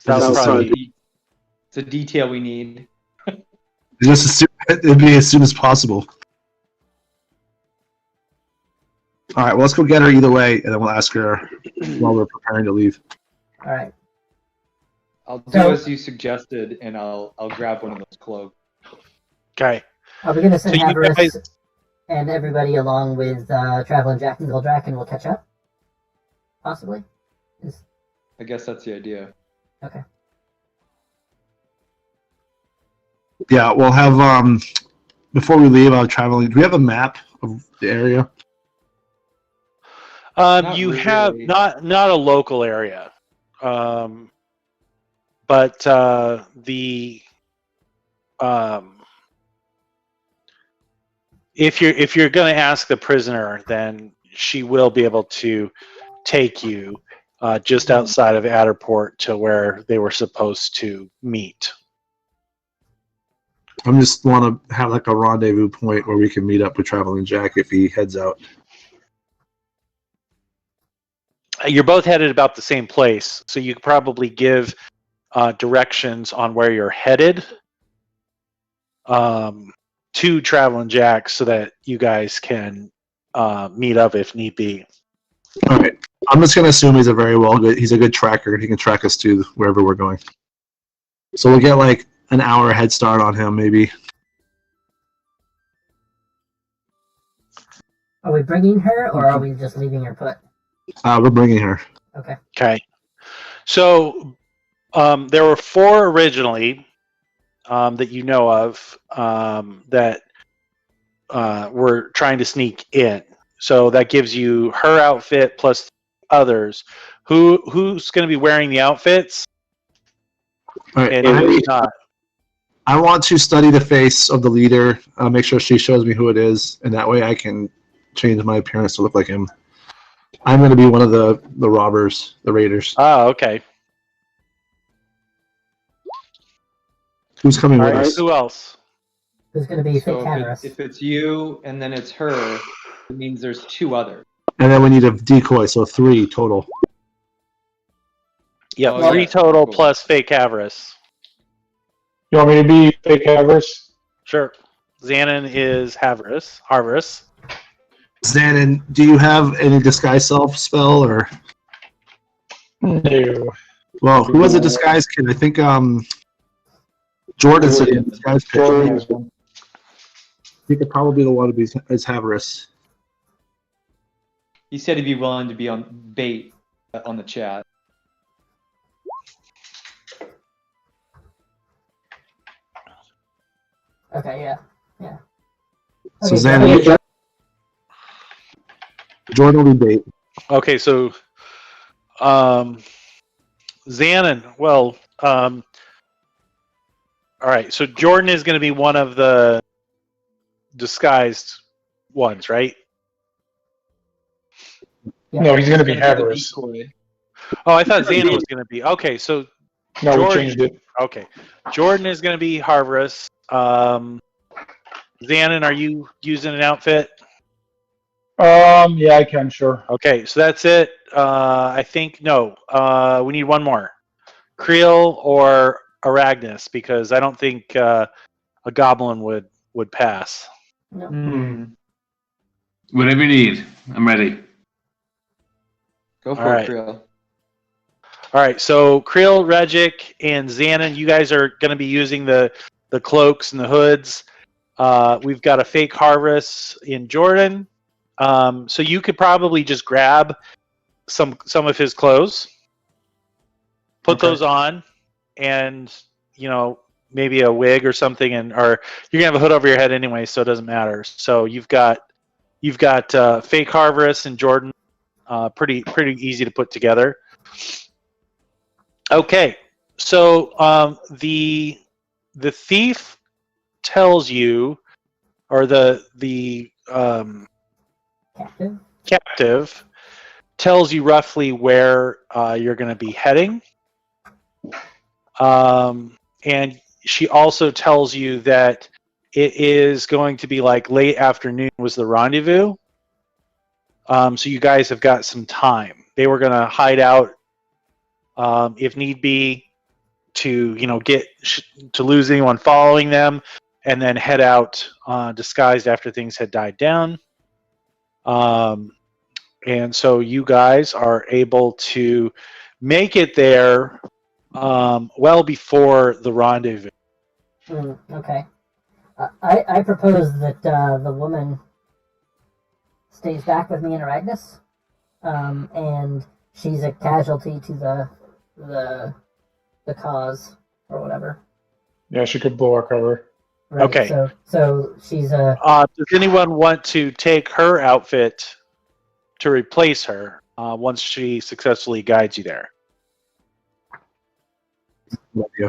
That was Just probably It's a detail we need. Just as soon, it'd be as soon as possible. All right, well, let's go get her either way, and then we'll ask her while we're preparing to leave. All right. I'll do So- as you suggested, and I'll grab one of those cloaks. Okay. Are we gonna send So you Havers guys- and everybody along with Traveling Jack and Goldrak, and we'll catch up? Possibly. I guess that's the idea. Okay. Yeah, we'll have before we leave. Traveling. Do we have a map of the area? Not You really. have not a local area, but the if you're going to ask the prisoner, then she will be able to take you just outside of Adderport to where they were supposed to meet. I just want to have like a rendezvous point where we can meet up with Traveling Jack if he heads out. You're both headed about the same place, so you could probably give directions on where you're headed to Traveling Jack so that you guys can meet up if need be. All right. I'm just gonna assume he's a good tracker. He can track us to wherever we're going. So we'll get like an hour head start on him, maybe. Are we bringing her, or are we just leaving her put? We're bringing her. Okay. Okay. So there were 4 originally that you know of that were trying to sneak in. So that gives you her outfit plus others. Who's going to be wearing the outfits? All right. And who's not? I want to study the face of the leader. Make sure she shows me who it is, and that way I can change my appearance to look like him. I'm going to be one of the robbers, the raiders. Oh, okay. Who's coming All with right. us? Who else? Who's gonna be So Fake Hatteras? if it's you and then it's her, it means there's 2 others. And then we need a decoy, so 3 total. Yeah, Oh, 3 yeah. total Cool. plus fake avarice. You want me to be fake Avarice? Sure. Xanon is Harvest. Xanon, do you have any disguise self spell or? No. Well, who was a disguise kid? I think Jordan said he had a disguise kid. Jordan has one. He could probably be the one to be as Havarice. He said he'd be willing to be on bait on the chat. Okay, yeah. So Okay, Xanon, Jordan will be bait. Okay, so Xanon, well, all right, so Jordan is going to be one of the disguised ones, right? Yeah. No, he's going to be Gonna the Avarice. decoy. Oh, I thought Xanon was going to be. Okay, so No, we Jordan. changed it. Okay, Jordan is going to be Harvest. Xanon, are you using an outfit? Yeah, I can, sure. Okay, so that's it. I think no. We need one more, Creel or Aragnis, because I don't think a goblin would pass. No. Hmm. Whatever you need, I'm ready. Go for All right. it, Creel. All right, so Creel, Regic, and Xanon, you guys are going to be using the cloaks and the hoods. We've got a fake Harvest in Jordan, so you could probably just grab some of his clothes, put Okay. those on, and maybe a wig or something, or you're gonna have a hood over your head anyway, so it doesn't matter. So you've got fake Harvest and Jordan, pretty easy to put together. Okay, so the thief tells you, or the Captain? captive tells you roughly where you're going to be heading, and she also tells you that it is going to be like late afternoon was the rendezvous. So you guys have got some time. They were going to hide out if need be, to get to lose anyone following them, and then head out disguised after things had died down. And so you guys are able to make it there well before the rendezvous. Okay. I propose that the woman stays back with me and Aragnis, and she's a casualty to the cause or whatever. Yeah, she could blow our cover. Right, Okay. So she's a. Does anyone want to take her outfit to replace her once she successfully guides you there? Do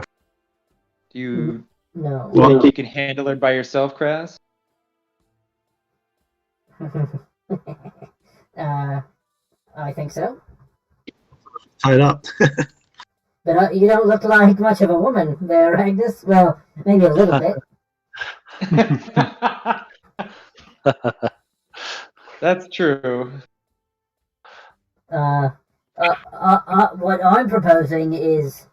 you No. think you can handle her by yourself, Kraz? I think so. Tied up. But you don't look like much of a woman there, Agnes. Well, maybe a little bit. That's true. What I'm proposing is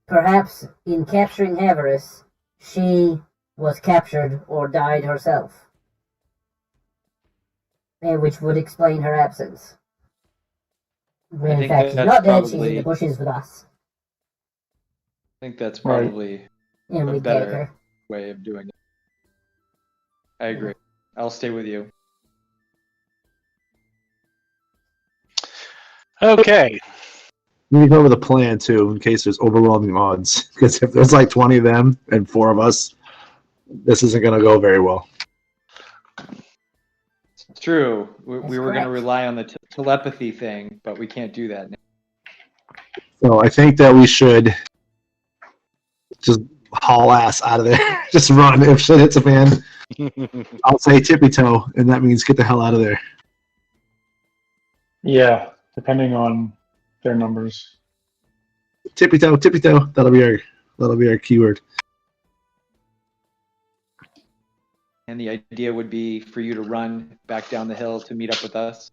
perhaps in capturing Haverus, she was captured or died herself, which would explain her absence. When in think fact she's that's not dead, she's in probably- the bushes with us. I think that's Right. probably And A we take better- her. way of doing it. I agree. I'll stay with you. Okay. We need to go over the plan too, in case there's overwhelming odds. Because if there's like 20 of them and 4 of us, this isn't going to go very well. It's true. We That's were going to correct. rely on the telepathy thing, but we can't do that now. So I think that we should just haul ass out of there. Just run if shit hits a fan. I'll say tippy toe, and that means get the hell out of there. Yeah, depending on their numbers. Tippy toe, tippy toe. That'll be our keyword. And the idea would be for you to run back down the hill to meet up with us.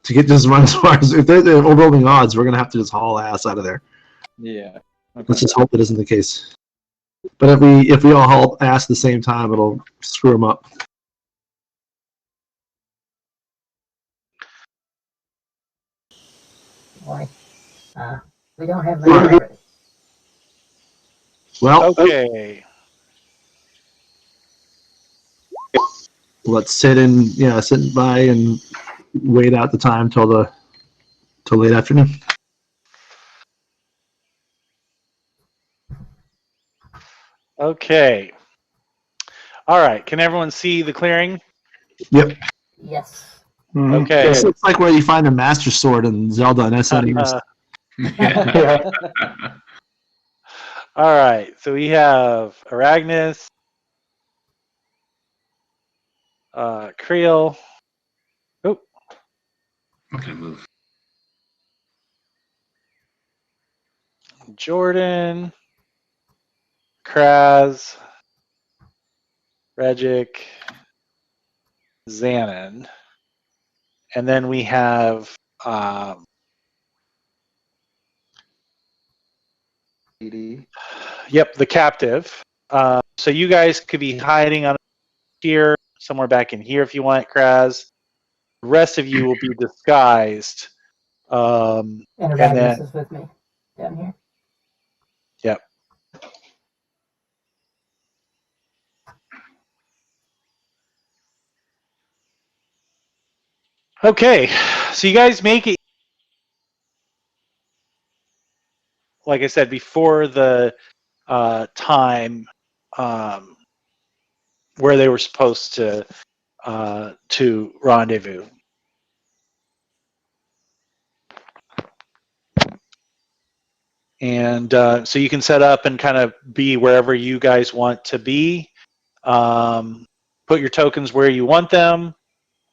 To get just run as far as if there's overwhelming odds, we're gonna have to just haul ass out of there. Yeah. Okay. Let's just hope that isn't the case. But if we all haul ass at the same time, it'll screw them up. Why? We don't have many already. Well, Okay. let's sit by and wait out the time till late afternoon. Okay. All right. Can everyone see the clearing? Yep. Yes. Mhm. Okay. It's like where you find the Master Sword in Zelda and SNES. Yeah. All right. So we have Aragnis, Creel, I'm gonna move. Jordan, Kraz, Regic, Xanon. And then we have the captive. So you guys could be hiding on here, somewhere back in here if you want, Kraz. The rest of you will be disguised. And And Aragnis then- is with me down here. Yep. Okay, so you guys make it, like I said, before the time where they were supposed to rendezvous. And so you can set up and kind of be wherever you guys want to be. Put your tokens where you want them,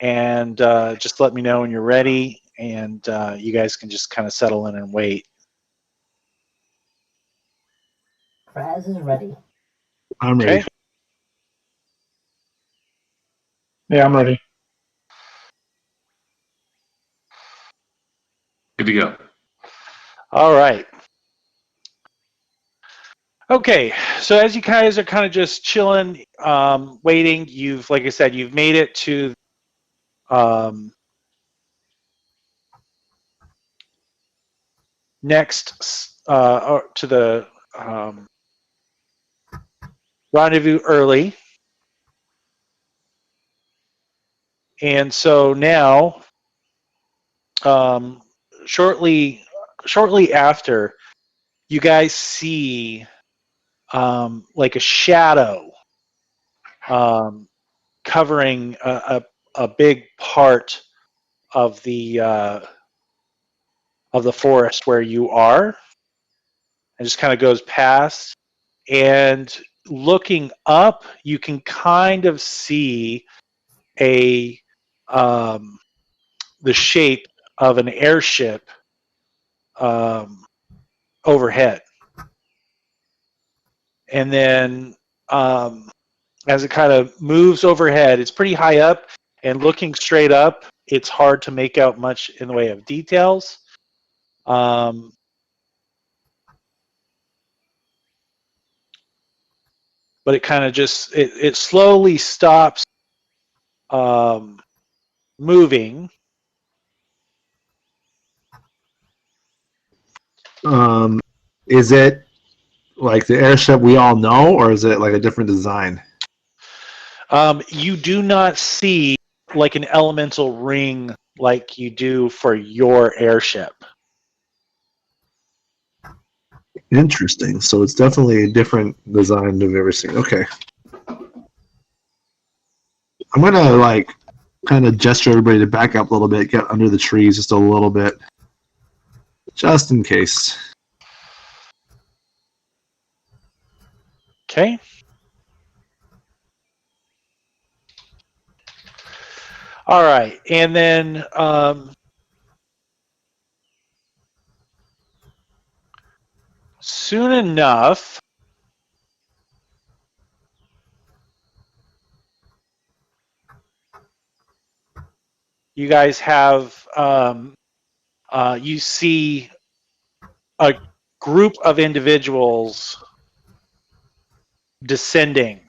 and just let me know when you're ready, and you guys can just kind of settle in and wait. Kraz is ready. I'm ready. Okay. Yeah, I'm ready. Good to go. All right. Okay, so as you guys are kind of just chilling, waiting, like I said, you've made it to next to the rendezvous early. And so now, shortly after, you guys see like a shadow covering a big part of the forest where you are. It just kind of goes past, and looking up, you can kind of see the shape of an airship overhead. And then as it kind of moves overhead, it's pretty high up, and looking straight up, it's hard to make out much in the way of details. But it kind of just it slowly stops moving. Is it like the airship we all know, or is it like a different design? You do not see like an elemental ring like you do for your airship. Interesting. So it's definitely a different design than I've ever seen. Okay. I'm gonna like kind of gesture everybody to back up a little bit, get under the trees just a little bit, just in case. Okay. All right, and then soon enough, you guys have you see a group of individuals descending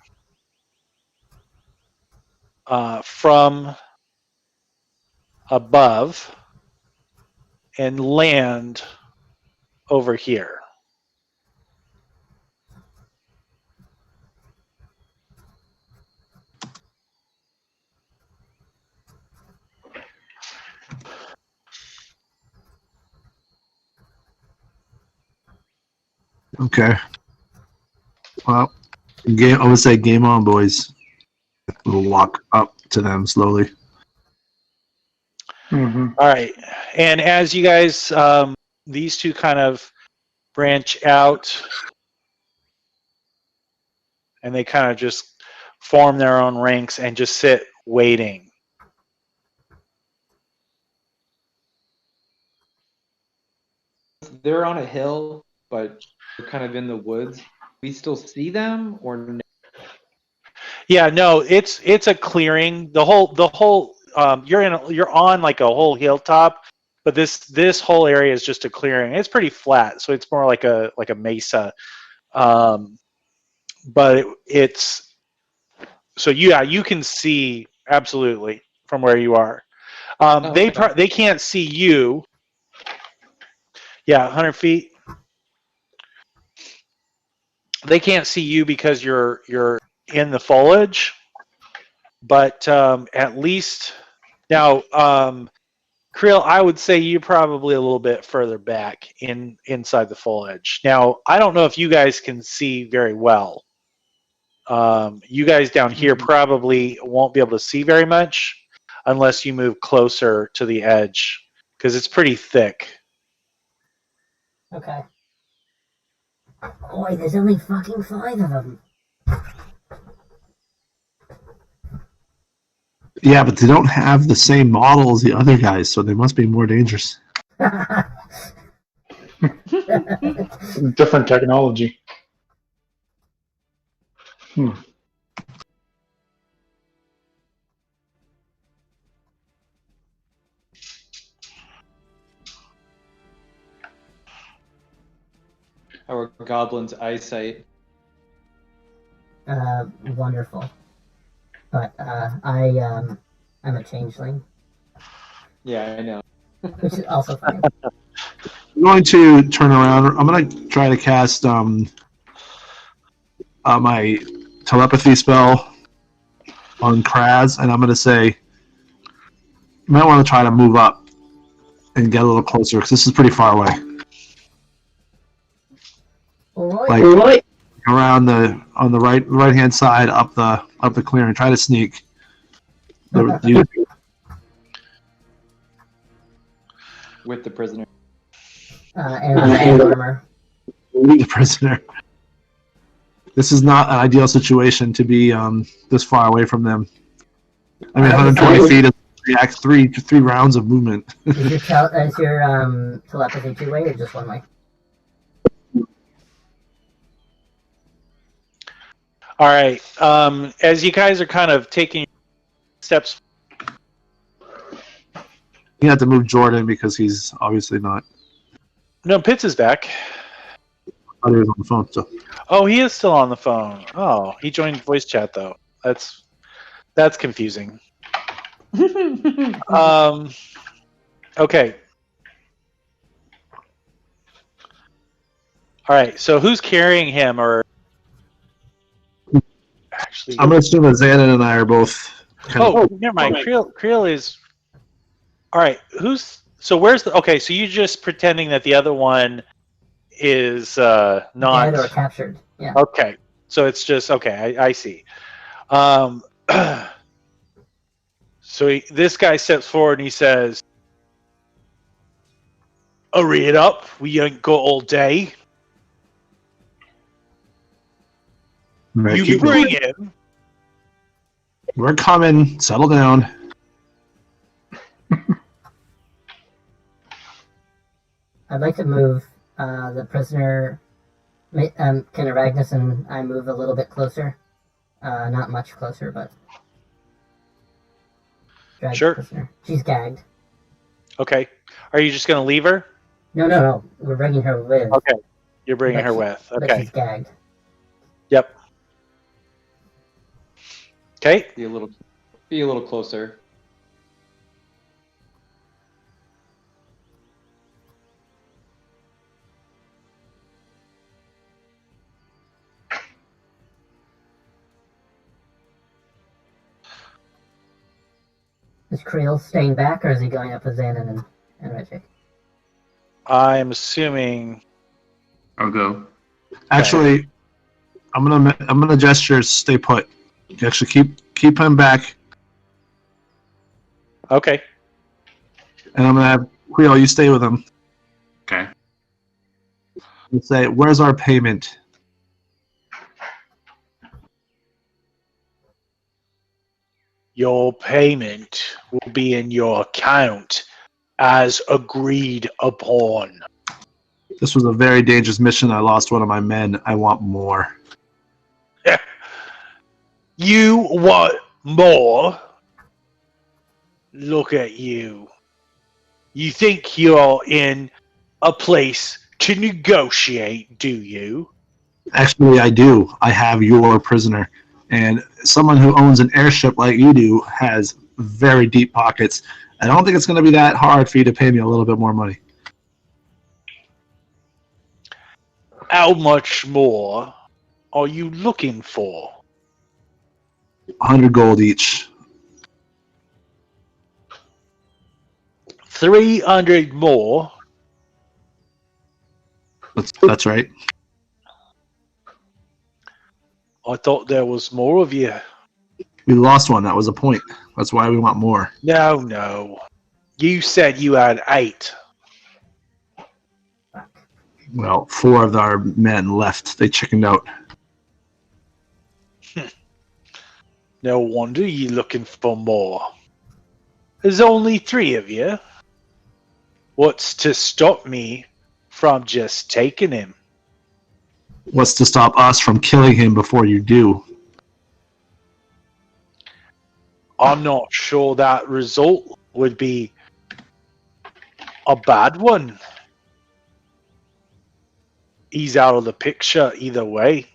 from above and land over here. Okay. Well, I'm gonna say game on, boys. We'll walk up to them slowly. Mm-hmm. All right, and as you guys, these two kind of branch out, and they kind of just form their own ranks and just sit waiting. They're on a hill, but they're kind of in the woods. We still see them, or no? Yeah, no, it's a clearing. The whole you're on like a whole hilltop, but this whole area is just a clearing. It's pretty flat, so it's more like a mesa. But it's so yeah, you can see absolutely from where you are. They can't see you. Yeah, 100 feet. They can't see you because you're in the foliage, but at least now, Creel, I would say you're probably a little bit further back inside the foliage. Now, I don't know if you guys can see very well. You guys down here probably won't be able to see very much unless you move closer to the edge because it's pretty thick. Okay. Boy, there's only fucking 5 of them. Yeah, but they don't have the same model as the other guys, so they must be more dangerous. Different technology. Our goblin's eyesight. Wonderful. But I'm a changeling, Yeah, I know. which is also fine. I'm going to turn around. I'm going to try to cast my telepathy spell on Kraz, and I'm going to say, you might want to try to move up and get a little closer, because this is pretty far away. Alright. Like around on the right hand side up the clearing. Try to sneak. With the prisoner. And armor. The prisoner. This is not an ideal situation to be this far away from them. I mean, 120 feet is three rounds of movement. Is your telepathy two-way or just one-way? All right. As you guys are kind of taking steps, You have to move Jordan because he's obviously not. no, Pitts is back. I thought he was on the phone. So Oh, he is still on the phone. Oh, he joined voice chat though. That's confusing. Okay. All right. So who's carrying him, or actually? I'm going to assume that Xanon and I are both. Never mind. Creel is. All right. Where's the? Okay, so you're just pretending that the other one is not Dead or captured. Yeah. Okay, so it's just okay. I see. So this guy steps forward and he says, "Hurry it up. We ain't got all day. You bring him." We're coming. Settle down. I'd like to move the prisoner. Can Aragnis and I move a little bit closer? Not much closer, but. Drag Sure. The prisoner. She's gagged. Okay. Are you just gonna leave her? No. We're bringing her with. Okay. You're bringing But her she- with. But Okay. she's gagged. Yep. Okay. Be a little closer. Is Creel staying back, or is he going up with Xanon and Reggie? I'm assuming. I'll go. Actually, I'm gonna gesture stay put. You actually keep him back, Okay. and I'm gonna have Creel. You stay with him. Okay. And say, "Where's our payment?" Your payment will be in your account as agreed upon. This was a very dangerous mission. I lost one of my men. I want more. You want more? Look at you. You think you're in a place to negotiate, do you? Actually, I do. I have your prisoner. And someone who owns an airship like you do has very deep pockets. I don't think it's going to be that hard for you to pay me a little bit more money. How much more are you looking for? 100 gold each. 300 more? That's right. I thought there was more of you. We lost one. That was a point. That's why we want more. No. You said you had 8. Well, 4 of our men left. They chickened out. No wonder you're looking for more. There's only 3 of you. What's to stop me from just taking him? What's to stop us from killing him before you do? I'm not sure that result would be a bad one. He's out of the picture either way.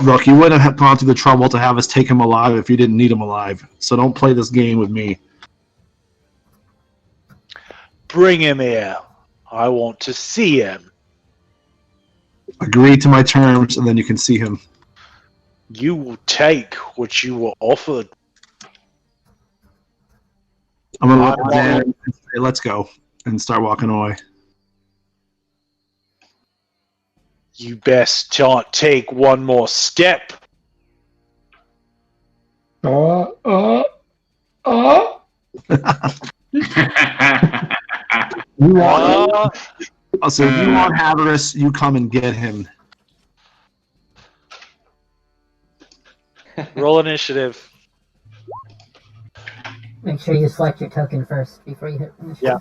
Look, you wouldn't have gone through the trouble to have us take him alive if you didn't need him alive. So don't play this game with me. Bring him here. I want to see him. Agree to my terms, and then you can see him. You will take what you were offered. I'm gonna look at Dan and say, "Let's go," and start walking away. You best not take one more step. You want? So if you want Havarice, you come and get him. Roll initiative. Make sure you select your token first before you hit initiative. Yeah.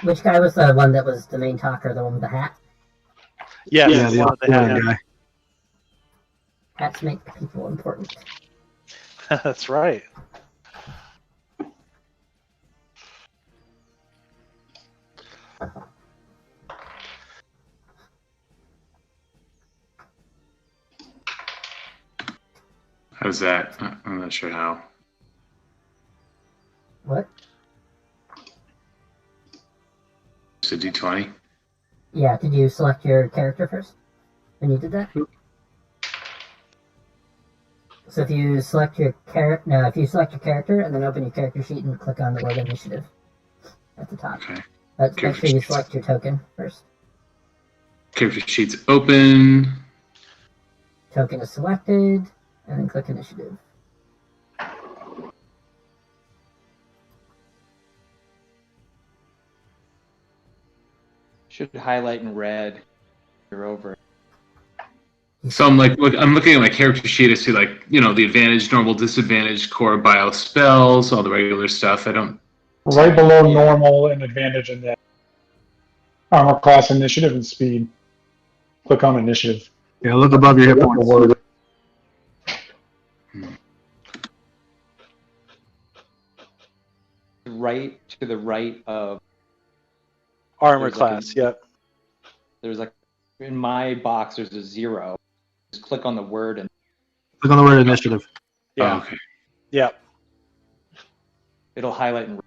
Which guy was the one that was the main talker, the one with the hat? Yes, Yeah, the one with the other hat. guy. Hats make people important. That's right. How's that? I'm not sure how. What? Just a D20. Yeah, did you select your character first when you did that? So if you select your if you select your character and then open your character sheet and click on the word initiative at the top. Okay. Make Character sure you sheet. select your token first. Character sheets open. Token is selected, and then click initiative. Should highlight in red. You're over. So I'm I'm looking at my character sheet. I see the advantage, normal, disadvantage, core, bio, spells, all the regular stuff. I don't. Right below normal and advantage in that armor class, initiative, and speed. Click on initiative. Yeah, look above your hit points. Right to the right of. Armor There's like class, a- yep. There's in my box. There's a 0. Just click on the word and Click on the word initiative. Yeah. Oh, okay. Yep. it'll highlight in red.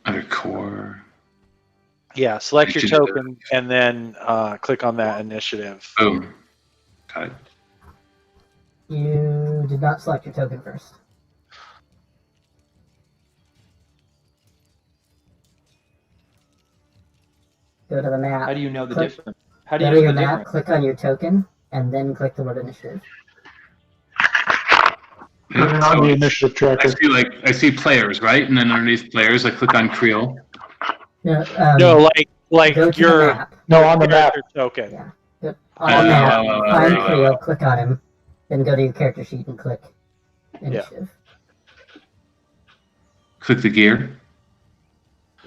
Under core. Yeah, select your Initiative. token and then click on that initiative. Boom. Got it. You did not select your token first. Go to the map. How do you know the Click- difference? How do Go you to know your the map, difference? click on your token, and then click the word initiative. Turn on the initiative tracker. I see players, right? And then underneath players, I click on Creel. No, No, like go to the your map. No, on the map. character token. Yeah. Go on the map, find right. Creo, click on him, then go to your character sheet and click initiative. Click the gear.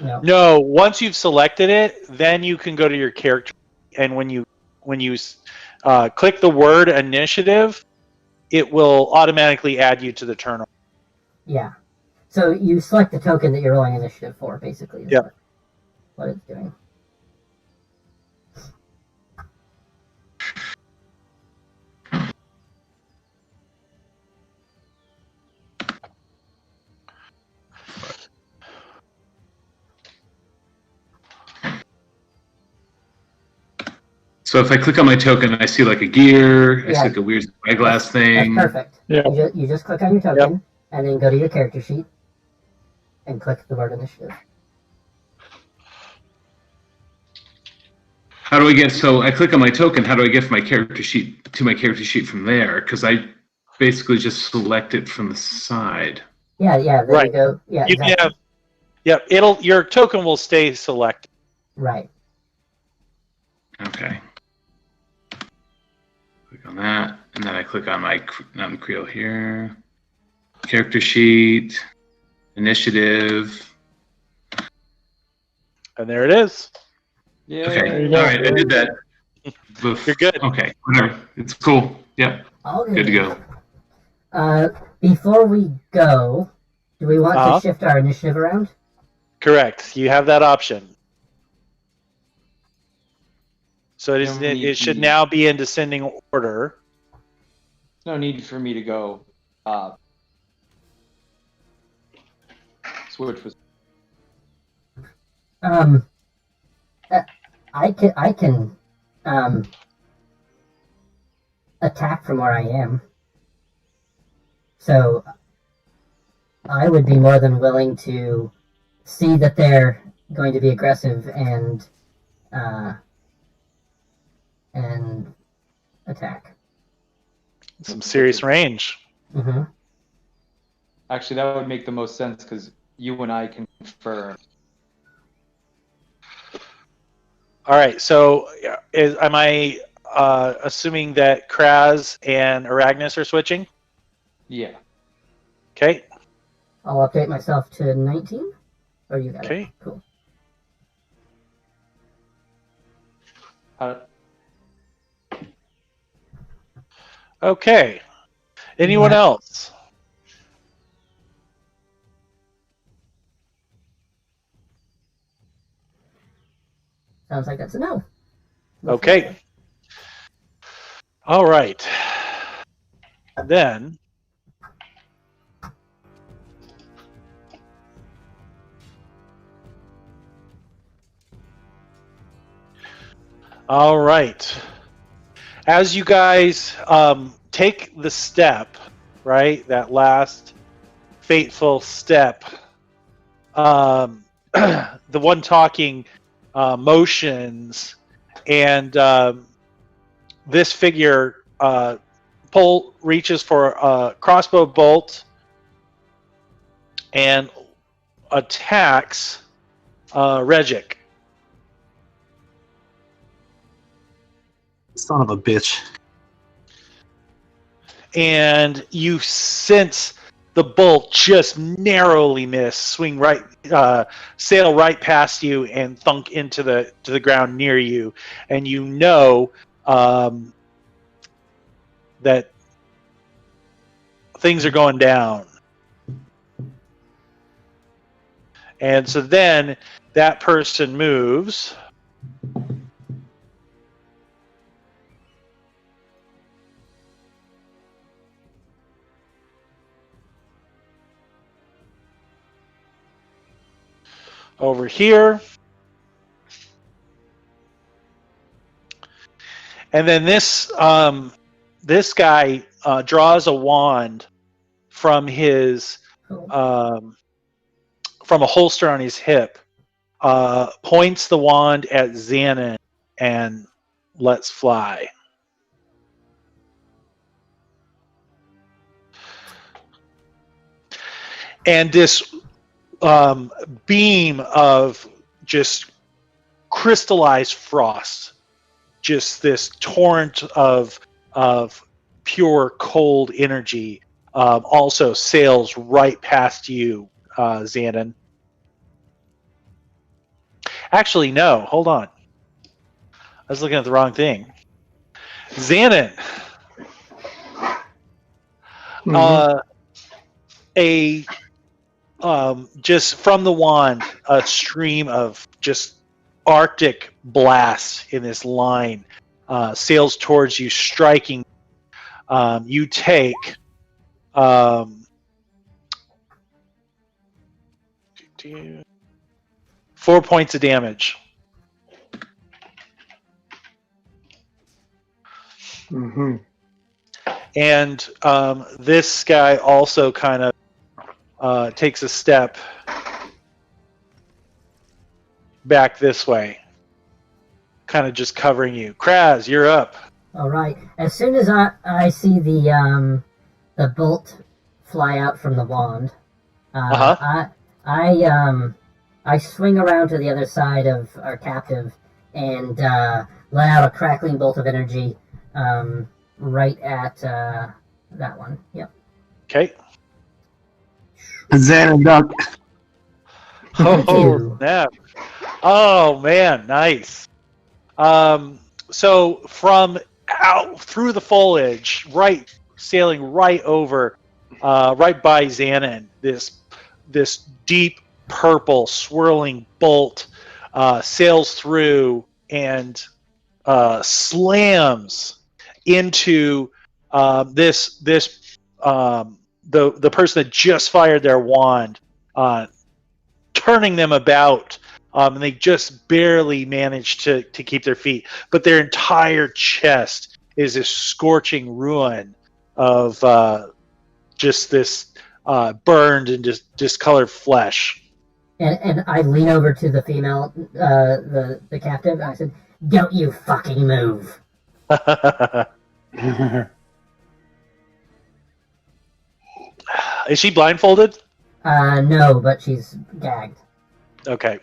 No. No, once you've selected it, then you can go to your character, and when you click the word initiative, it will automatically add you to the turn. Yeah. So you select the token that you're rolling initiative for, basically. is Yep. What it's doing. So if I click on my token, I see like a gear. I Yeah. see like a weird eyeglass That's thing. perfect. Yeah. You just click on your token, and then go to your character sheet, and click the word initiative. How do I get? So I click on my token. How do I get my character sheet to my character sheet from there? Because I basically just select it from the side. Yeah, there Right. you go. Yeah, You exactly. have, yep. Your token will stay selected. Right. Okay. Click on that, and then I click on my Creel here. Character sheet, initiative. And there it is. Yeah. Okay. There you go. All right, I did that. You're good. Okay, whatever. It's cool. Yeah, All good to go. Before we go, do we want Uh-huh. to shift our initiative around? Correct. You have that option. So No need it should to- now be in descending order. No need for me to go. Switch was. I can attack from where I am. So I would be more than willing to see that they're going to be aggressive and attack. Some serious range. Mm-hmm. Actually, that would make the most sense because you and I can confirm. All right. So am I assuming that Kraz and Aragnis are switching? Yeah. Okay. I'll update myself to 19. Or you got Okay. it. Cool. Okay. Anyone Yeah. else? Sounds like that's a no. Okay. All right. Then all right. As you guys take the step, right, that last fateful step, the one talking motions, and this figure reaches for a crossbow bolt and attacks Regic. Son of a bitch. And you sense the bolt just narrowly miss, sail right past you and thunk into the ground near you, and you know that things are going down. And so then that person moves. Over here. And then this guy draws a wand from his from a holster on his hip, points the wand at Xanon, and lets fly. And this beam of just crystallized frost, just this torrent of pure cold energy, also sails right past you, Xanon. Actually, no, hold on. I was looking at the wrong thing. Xanon. Just from the wand, a stream of just Arctic blasts in this line sails towards you, striking. You take 4 points of damage. Mm-hmm. And this guy also kind of takes a step back this way, kind of just covering you. Kraz, you're up. All right. As soon as I see the bolt fly out from the wand, I swing around to the other side of our captive and let out a crackling bolt of energy right at that one. Yep. Okay. Xanon duck. Oh, snap. Oh, man, nice. So from out through the foliage, sailing right over, right by Xanon, this deep purple swirling bolt sails through and slams into the person that just fired their wand, turning them about, and they just barely managed to keep their feet. But their entire chest is this scorching ruin of just this burned and discolored flesh. And I lean over to the female, the captive, and I said, "Don't you fucking move." Is she blindfolded? No, but she's gagged. Okay.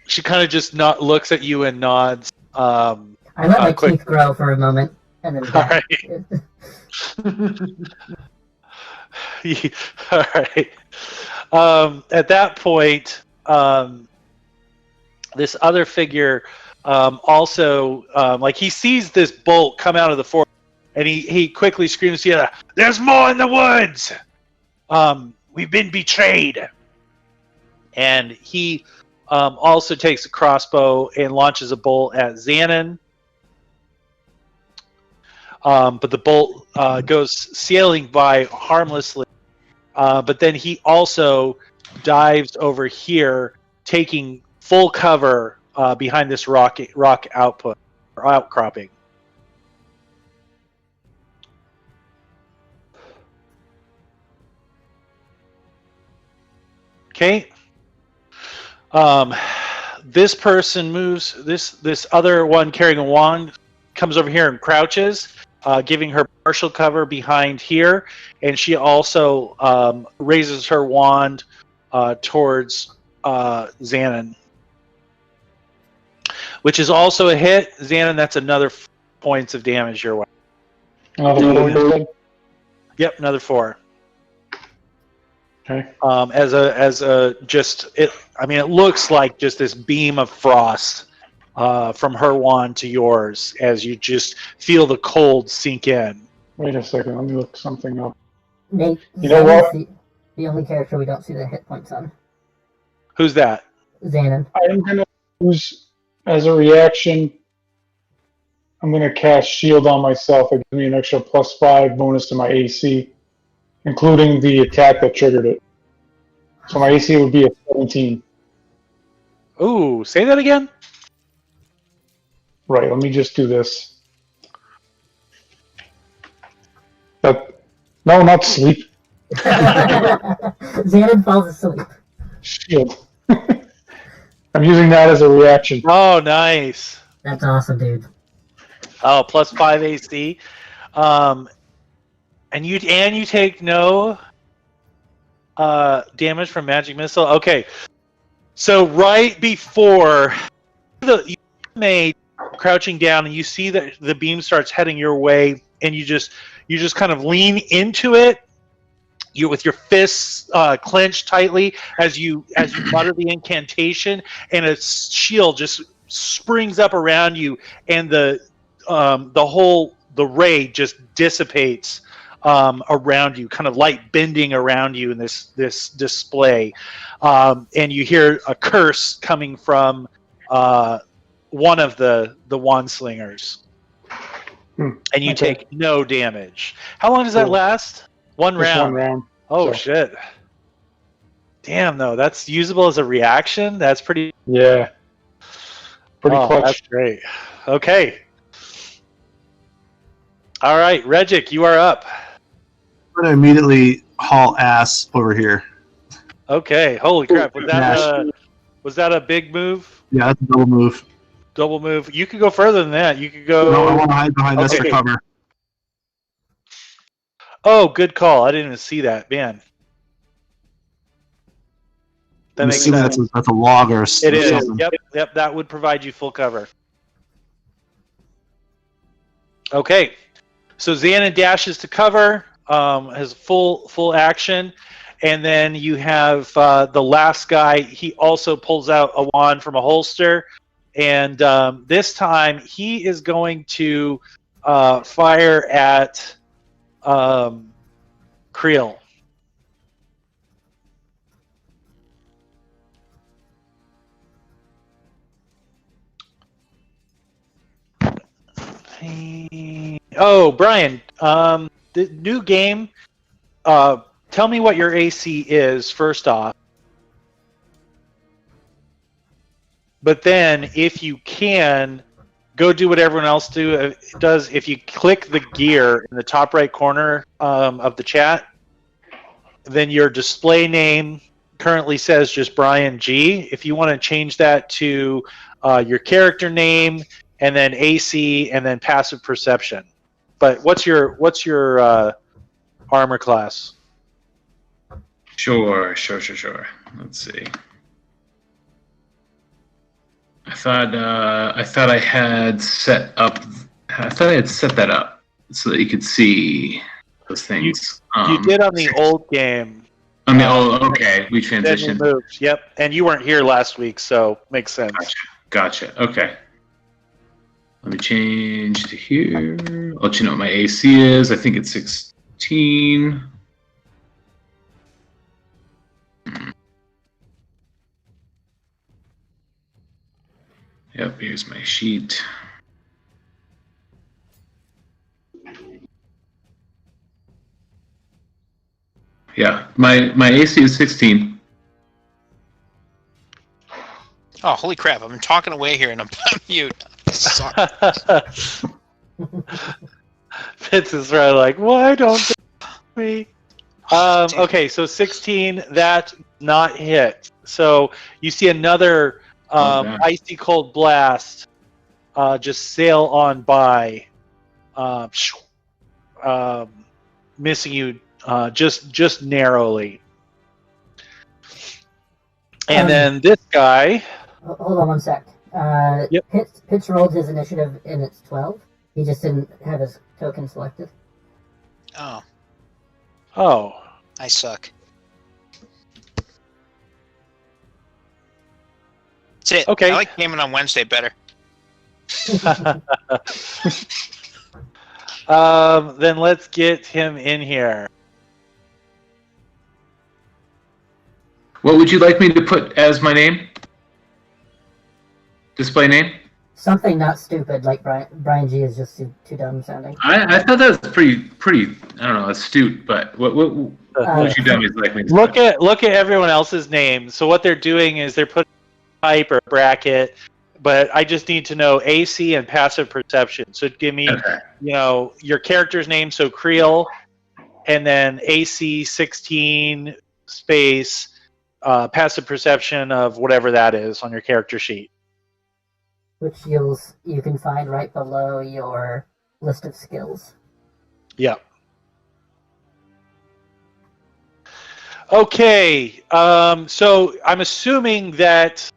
She kind of just looks at you and nods. I let my quick. teeth grow for a moment, and then All right. All right. At that point, this other figure also, like he sees this bolt come out of the forest, and he quickly screams to the other, "There's more in the woods! We've been betrayed!" And he also takes a crossbow and launches a bolt at Xanon. But the bolt goes sailing by harmlessly. But then he also dives over here, taking full cover behind this rock outcropping. Okay. This person moves. This other one carrying a wand comes over here and crouches, giving her partial cover behind here, and she also raises her wand towards Xanon, which is also a hit. Xanon, that's another 4 points of damage your way. Another 4. Yep, another 4. Okay. It looks like just this beam of frost from her wand to yours as you just feel the cold sink in. Wait a second, let me look something up. Nate, You know what? The only character we don't see the hit points on. Who's that? Xanon. I'm gonna use, as a reaction, I'm gonna cast Shield on myself. It gives me an extra +5 bonus to my AC, including the attack that triggered it. So my AC would be a 17. Ooh, say that again? Right, let me just do this. No, not sleep. Xanon falls asleep. Shield. I'm using that as a reaction. Oh, nice. That's awesome, dude. Oh, +5 AC. And you take no damage from magic missile. Okay, so right before you made crouching down, and you see that the beam starts heading your way, and you just kind of lean into it. You with your fists clenched tightly as you mutter the incantation, and a shield just springs up around you, and the ray just dissipates around you, kind of light bending around you in this display, and you hear a curse coming from one of the wand slingers, and you take no damage. How long does that last? One Just round. one round. Oh So- shit! Damn, though, that's usable as a reaction. That's pretty. Yeah. Pretty clutch. That's great. Okay. All right, Regic, you are up. I'm gonna immediately haul ass over here. Okay. Holy crap! Was that a big move? Yeah, that's a double move. Double move. You could go further than that. You could go. No, I want to hide behind this for Okay. cover. Oh, good call. I didn't even see that, man. That I'm makes assuming sense. that's a log or It is. something. Yep. That would provide you full cover. Okay, so Xanon dashes to cover, has full action, and then you have the last guy. He also pulls out a wand from a holster, and this time he is going to fire at Creel. Oh, Brian, the new game. Tell me what your AC is first off. But then, if you can, go do what everyone else does. If you click the gear in the top right corner of the chat, then your display name currently says just Brian G. If you want to change that to your character name and then AC and then passive perception. But what's your armor class? Sure. Let's see. I thought I had set that up so that you could see those things. You did on the old game. On the old, okay, we Then you transitioned. moved. Yep, and you weren't here last week, so makes sense. Gotcha. Okay. Let me change to here. I'll let you know what my AC is. I think it's 16. Yep, here's my sheet. Yeah, my AC is 16. Oh, holy crap! I've been talking away here, and I'm on mute. Suck. Fitz is right, like, why don't they me? Okay, so 16, that not hit. So you see another Yeah. icy cold blast just sail on by, missing you just narrowly. And then this guy. Hold on one sec. Yep. Pitch rolled his initiative and it's 12. He just didn't have his token selected. Oh, Oh. I suck. That's it. Okay. I like gaming on Wednesday better. Then let's get him in here. What would you like me to put as my name? Display name? Something not stupid like Brian G is just too dumb sounding. I thought that was pretty. I don't know, astute. But what would you dummies like me to Look put? at everyone else's names. So what they're doing is they're putting a type or a bracket, but I just need to know AC and passive perception. So give me, Okay. your character's name. So Creel, and then AC 16 space passive perception of whatever that is on your character sheet. Which you can find right below your list of skills. Yep. Okay. So I'm assuming that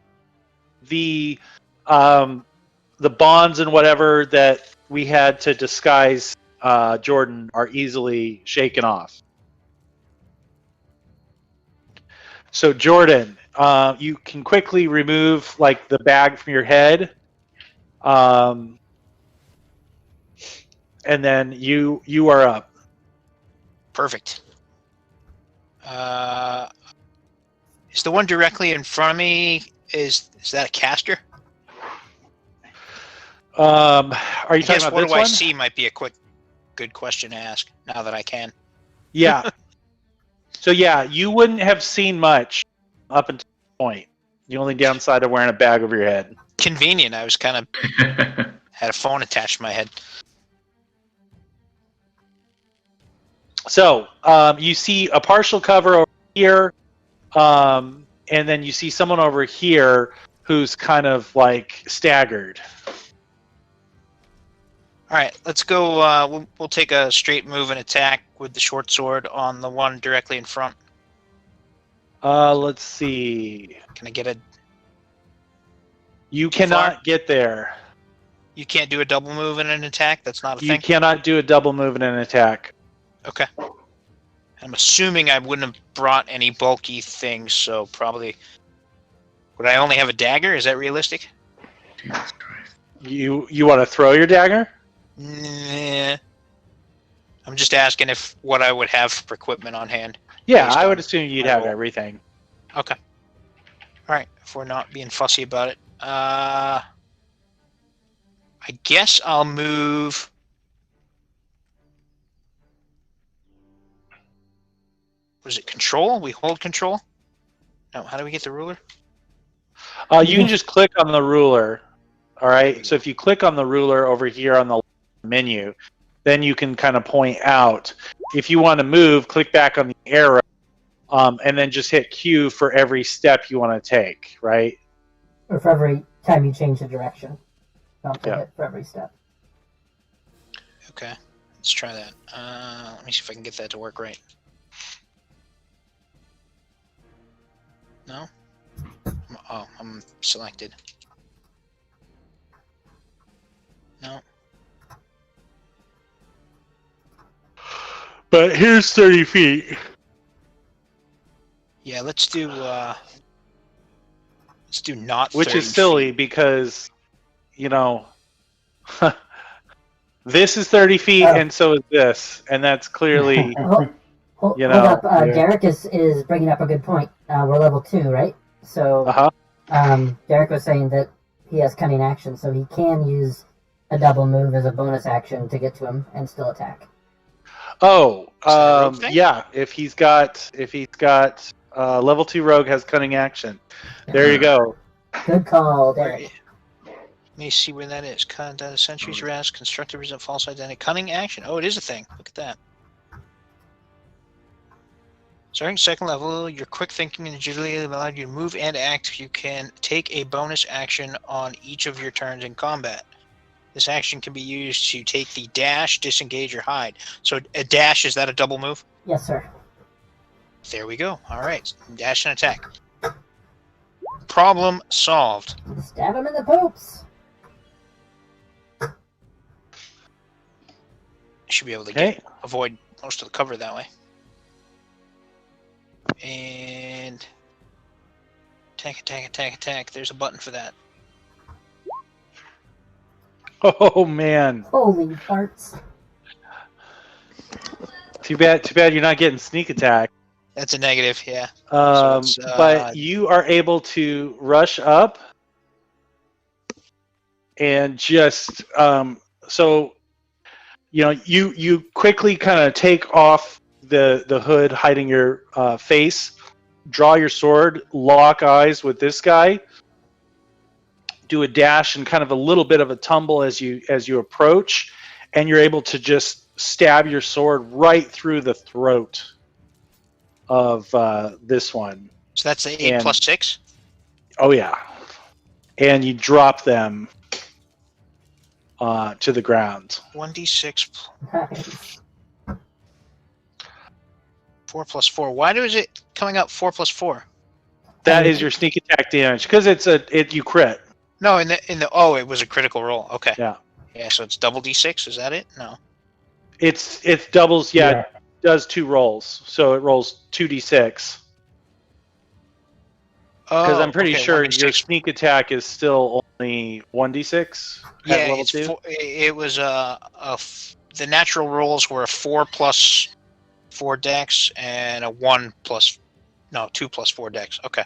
the bonds and whatever that we had to disguise Jordan are easily shaken off. So Jordan, you can quickly remove like the bag from your head. And then you are up. Perfect. Is the one directly in front of me? Is that a caster? Are you I talking guess about what this do I one? see might be a good question to ask now that I can. Yeah. So yeah, you wouldn't have seen much up until this point. The only downside of wearing a bag over your head. Convenient. I was kind of had a phone attached to my head. So you see a partial cover over here, and then you see someone over here who's kind of like staggered. All right, let's go. We'll take a straight move and attack with the short sword on the one directly in front. Let's see. Can I get a? You Too far? cannot get there. You can't do a double move and an attack. That's not a You thing. cannot do a double move and an attack. Okay. I'm assuming I wouldn't have brought any bulky things, so probably. Would I only have a dagger? Is that realistic? Jesus Christ. You want to throw your dagger? Nah. I'm just asking if what I would have for equipment on hand. Yeah, Based I would on assume you'd my have roll. everything. Okay. All right. If we're not being fussy about it, I guess I'll move. Was it control? We hold control? No. How do we get the ruler? You can just click on the ruler. All right. So if you click on the ruler over here on the menu, then you can kind of point out. If you want to move, click back on the arrow, and then just hit Q for every step you want to take. Right. Or for every time you change the direction. Don't Yeah. forget for every step. Okay. Let's try that. Let me see if I can get that to work right. No? Oh, I'm selected. No. But here's 30 feet. Yeah, let's do not Which 30 is silly feet. because, this is 30 feet Oh. and so is this. And that's clearly, Hold You up. know, yeah. Derek is bringing up a good point. We're level 2, right? So uh-huh. Derek was saying that he has cunning action, so he can use a double move as a bonus action to get to him and still attack. Oh, Is that a rogue thing? yeah. If he's got level 2 rogue has cunning action. There you go. Good call, Where- Derek. Let me see where that is. Centuries rest, constructive result, false identity, cunning action. Oh, it is a thing. Look at that. Starting second level, your quick thinking and agility allowed you to move and act. You can take a bonus action on each of your turns in combat. This action can be used to take the dash, disengage, or hide. So a dash, is that a double move? Yes, sir. There we go. All right. Dash and attack. Problem solved. Stab him in the poops. Should be able to Okay. avoid most of the cover that way. And attack, attack, attack, attack. There's a button for that. Oh man. Holy farts. Too bad you're not getting sneak attack. That's a negative, yeah. it's, But you are able to rush up and just you quickly kind of take off the hood hiding your face, draw your sword, lock eyes with this guy, do a dash and kind of a little bit of a tumble as you approach, and you're able to just stab your sword right through the throat of this one. So that's the 8 plus 6? Oh yeah. And you drop them to the ground. 1d6, Nice. 4 plus 4. Why is it coming up 4 plus 4? That is your sneak attack damage because you crit. No, it was a critical roll. Okay. Yeah. Yeah, so it's double d6. Is that it? No. It's doubles. Yeah, it does 2 rolls, so it rolls 2d6. Because I'm pretty sure your sneak attack is still only 1d6. Yeah, at level it's 2. it was the natural rolls were a 4 plus 4 dex and a 2 plus 4 dex. Okay.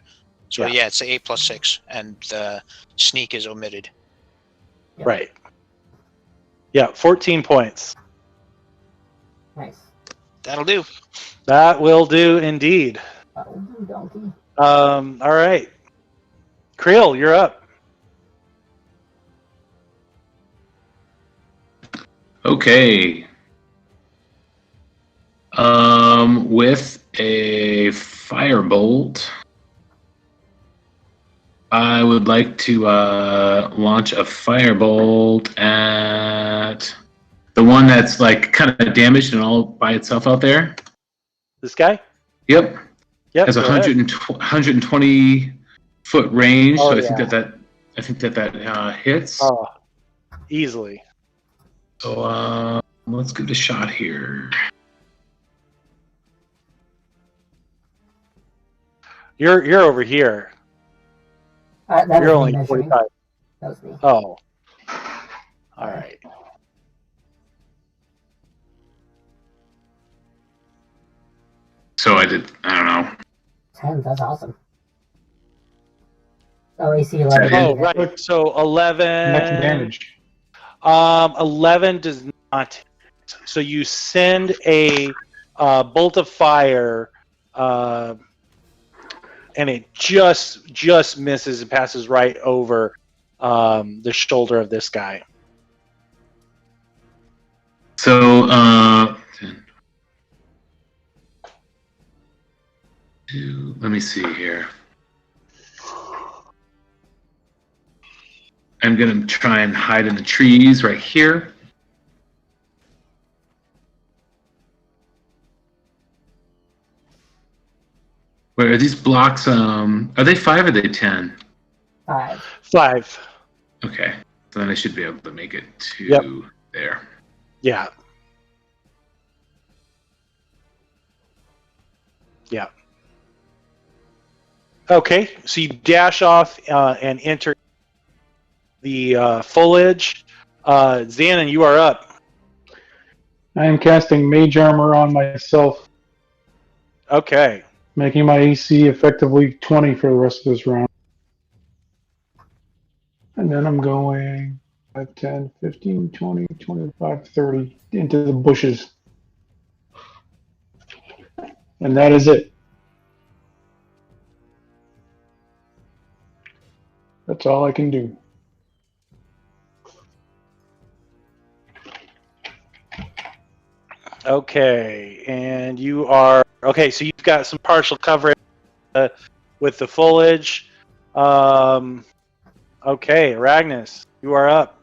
So yeah, it's the 8 plus 6, and the sneak is omitted. Right. Yeah, 14 points. Nice. That'll do. That will do indeed. Oh, you donkey. All right. Creel, you're up. Okay. With a firebolt, I would like to launch a firebolt at the one that's like kind of damaged and all by itself out there. This guy? Yep. Yep. Has a go ahead. 120 foot range, Oh, so yeah. I think that hits. Oh, easily. So let's give it a shot here. You're over here. That You're was only me measuring. 45. That was me. Oh. All right. So I don't know. 10. That's awesome. Oh, AC 11. Yeah. Oh, right. So 11. Next damage. 11 does not. So you send a bolt of fire, and it just misses and passes right over the shoulder of this guy. So, 2, let me see here. I'm going to try and hide in the trees right here. Where are these blocks? Are they 5 or are they 10? 5. 5. Okay. So then I should be able to make it to Yep. there. Yeah. Yeah. Okay, so you dash off and enter the foliage. Xanon, you are up. I am casting Mage Armor on myself, Okay. making my AC effectively 20 for the rest of this round. And then I'm going 5, 10, 15, 20, 25, 30 into the bushes. And that is it. That's all I can do. Okay, and you are okay. So you've got some partial coverage with the foliage. Okay, Ragnus, you are up.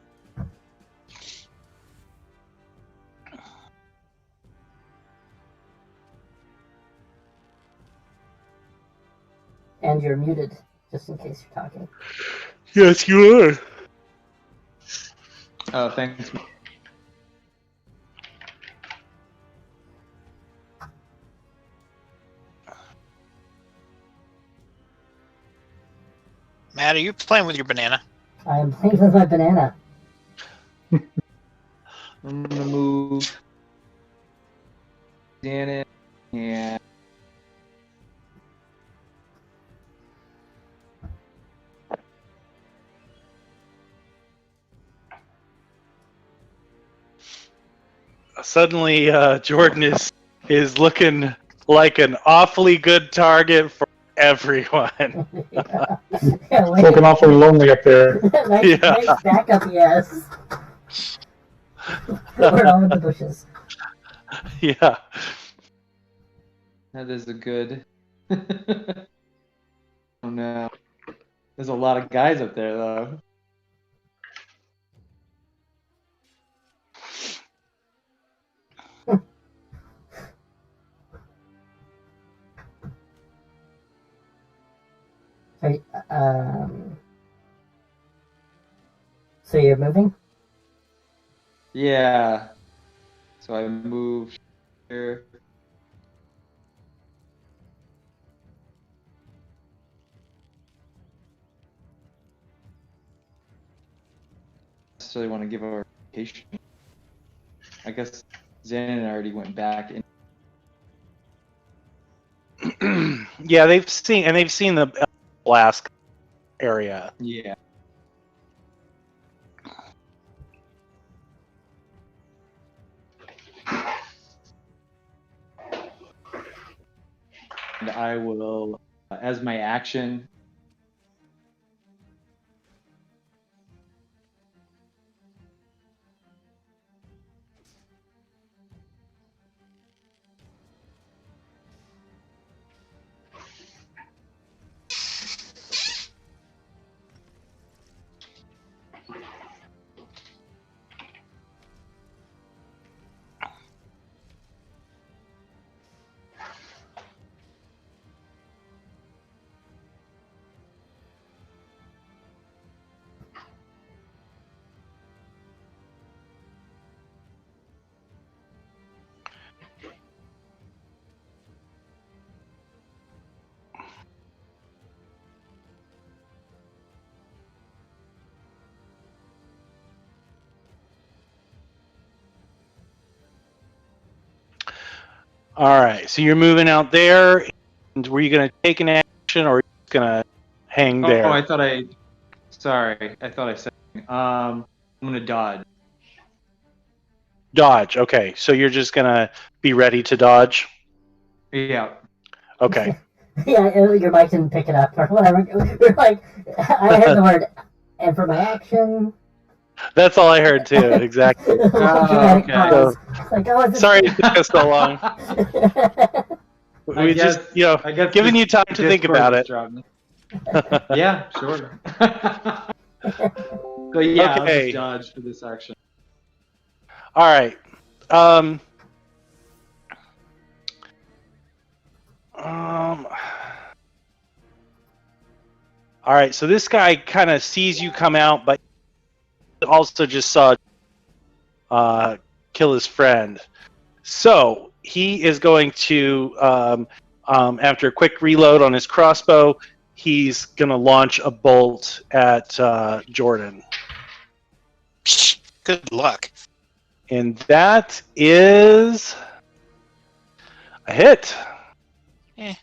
And you're muted, just in case you're talking. Yes, you are. Oh, thanks. Matt, are you playing with your banana? I am playing with my banana. I'm gonna move Janet and Suddenly, Jordan is looking like an awfully good target for everyone. Yeah, wait. Looking awfully lonely up there. nice, Yeah. nice backup, yes. We're all in the bushes. Yeah. that is a good. Oh no, there's a lot of guys up there though. Are so you're moving? Yeah. So I moved here. Necessarily want to give our vacation. I guess Xanon already went back in. Yeah, they've seen the blast area. Yeah. And I will, as my action, All right, so you're moving out there. And were you going to take an action, or are you just going to hang there? Oh, I thought I. Sorry, I thought I said. I'm gonna dodge. Dodge. Okay, so you're just going to be ready to dodge. Yeah. Okay. Yeah, your mic didn't pick it up or whatever. We're like, I heard the word, and for my action. That's all I heard too. Exactly. Dramatic okay. pause. It's like, oh, is it- Sorry it took us so long. I We guess- just, you know, I guess giving the you time to think Discord about is it. dropping. Yeah, sure. So yeah, I'll Okay. just dodge for this action. All right. All right. So this guy kind of sees you come out, but also just saw kill his friend. So he is going to, after a quick reload on his crossbow, he's going to launch a bolt at Jordan. Good luck. And that is a hit. Eh.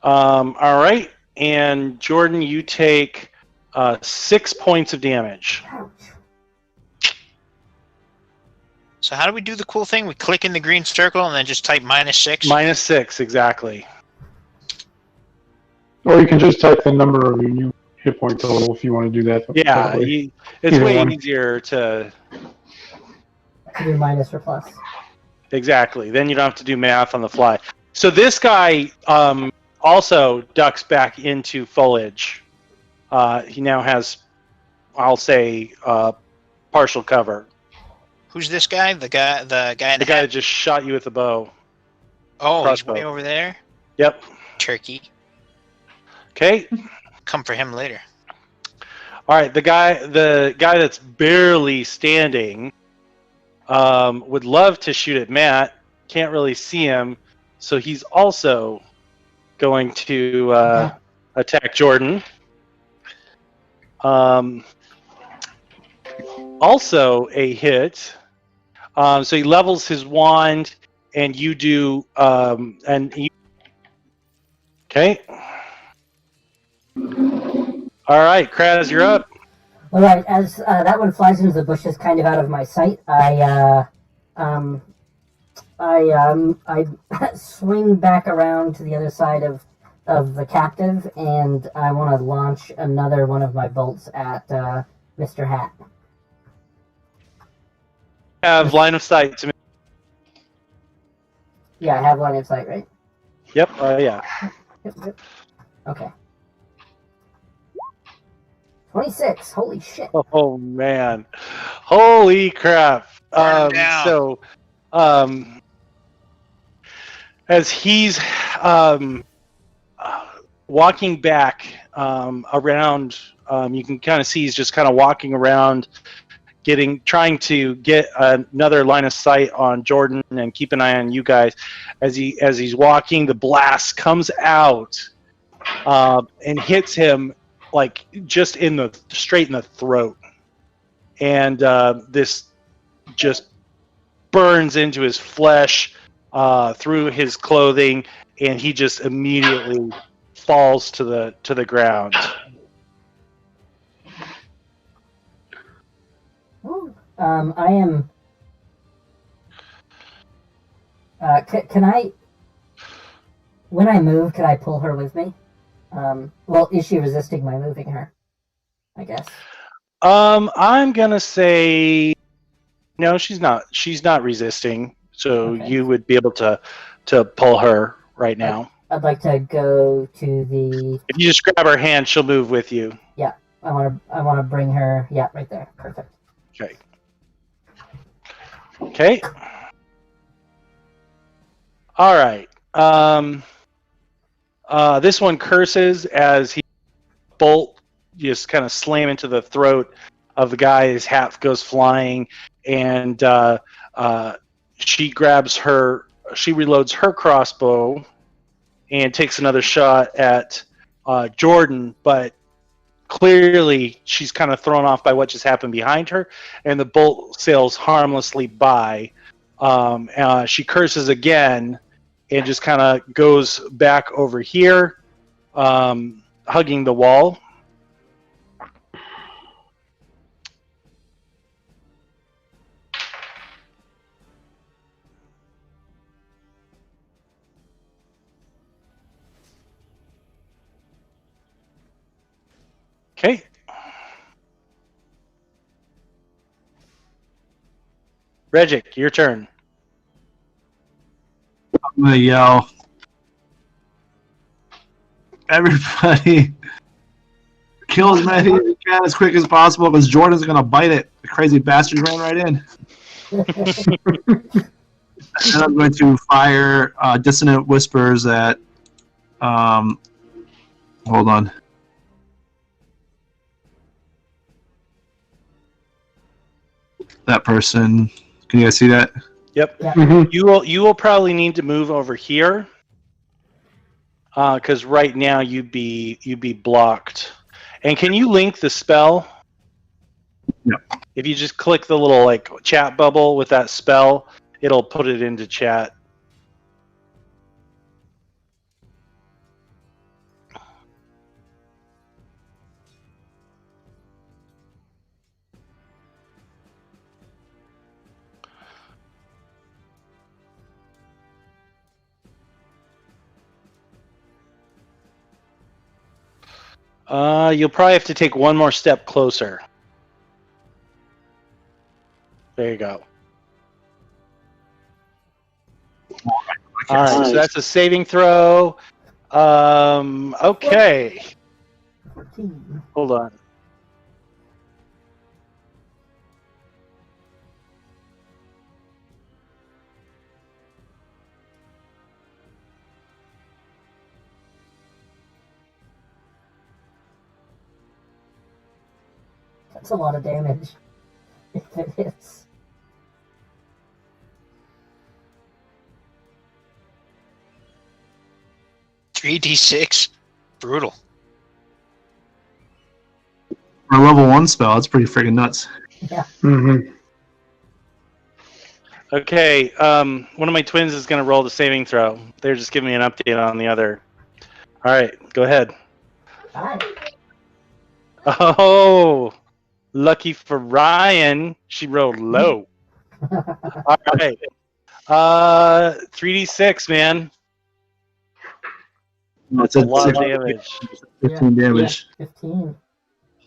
All right. And Jordan, you take 6 points of damage. So how do we do the cool thing? We click in the green circle and then just type -6. -6, exactly. Or you can just type the number of your new hit point total if you want to do that. Yeah, that way. it's Either way one. easier to... do minus or plus. Exactly. Then you don't have to do math on the fly. So this guy also ducks back into foliage. He now has, I'll say, partial cover. Who's this guy? The guy in The the guy that hat? just shot you with the bow. Oh, he's crossbow. way over there. Yep. Turkey. Okay. Come for him later. All right. The guy that's barely standing would love to shoot at Matt. Can't really see him, so he's also going to attack Jordan. Also a hit. So he levels his wand, and you do. Okay. All right, Kraz, you're up. All right, as that one flies into the bushes, kind of out of my sight, I swing back around to the other side of the captive, and I want to launch another one of my bolts at Mr. Hat. Have line of sight to me. Yeah, I have line of sight, right? Yep. Yeah. Yep. Okay. 26. Holy shit. Oh man, holy crap! Burn him down. So, as he's walking back around, you can kind of see he's just kind of walking around, trying to get another line of sight on Jordan and keep an eye on you guys. As he's walking, the blast comes out and hits him like just straight in the throat, and this just burns into his flesh through his clothing, and he just immediately falls to the ground. I am. Can I? When I move, can I pull her with me? Well, is she resisting my moving her? I guess. I'm gonna say no. She's not. She's not resisting. So Okay. you would be able to pull her right now. I'd like to go to the. If you just grab her hand, she'll move with you. I want to bring her. Yeah, right there. Perfect. Okay. Okay. All right. This one curses as he bolt just kind of slam into the throat of the guy. His hat goes flying, and she reloads her crossbow and takes another shot at Jordan, but clearly she's kind of thrown off by what just happened behind her, and the bolt sails harmlessly by. She curses again and just kind of goes back over here, hugging the wall. Okay. Regic, your turn. I'm gonna yell, everybody, kill as many as you can as quick as possible because Jordan's gonna bite it. The crazy bastard ran right in. And I'm going to fire dissonant whispers at. Hold on. That person. Can you guys see that? Yep. Yeah. Mhm. You will probably need to move over here, because right now you'd be blocked. And can you link the spell? No. If you just click the little like chat bubble with that spell, it'll put it into chat. You'll probably have to take one more step closer. There you go. All right, so that's a saving throw. Okay. 14. Hold on. That's a lot of damage. If it hits. Three D6, brutal. For a level 1 spell, it's pretty freaking nuts. Mhm. Okay, one of my twins is going to roll the saving throw. They're just giving me an update on the other. All right, go ahead. Hi. Oh, lucky for Ryan, she rolled low. All right. 3d6, man. That's A lot of damage. 15 damage. 15.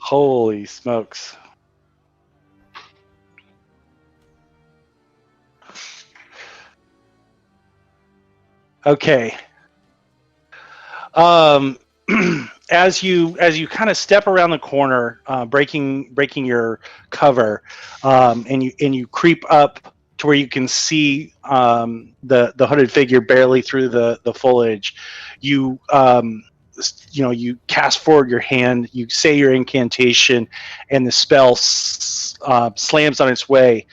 Holy smokes. Okay. As you kind of step around the corner, breaking your cover, and you creep up to where you can see the hooded figure barely through the foliage, you cast forward your hand, you say your incantation, and the spell slams on its way.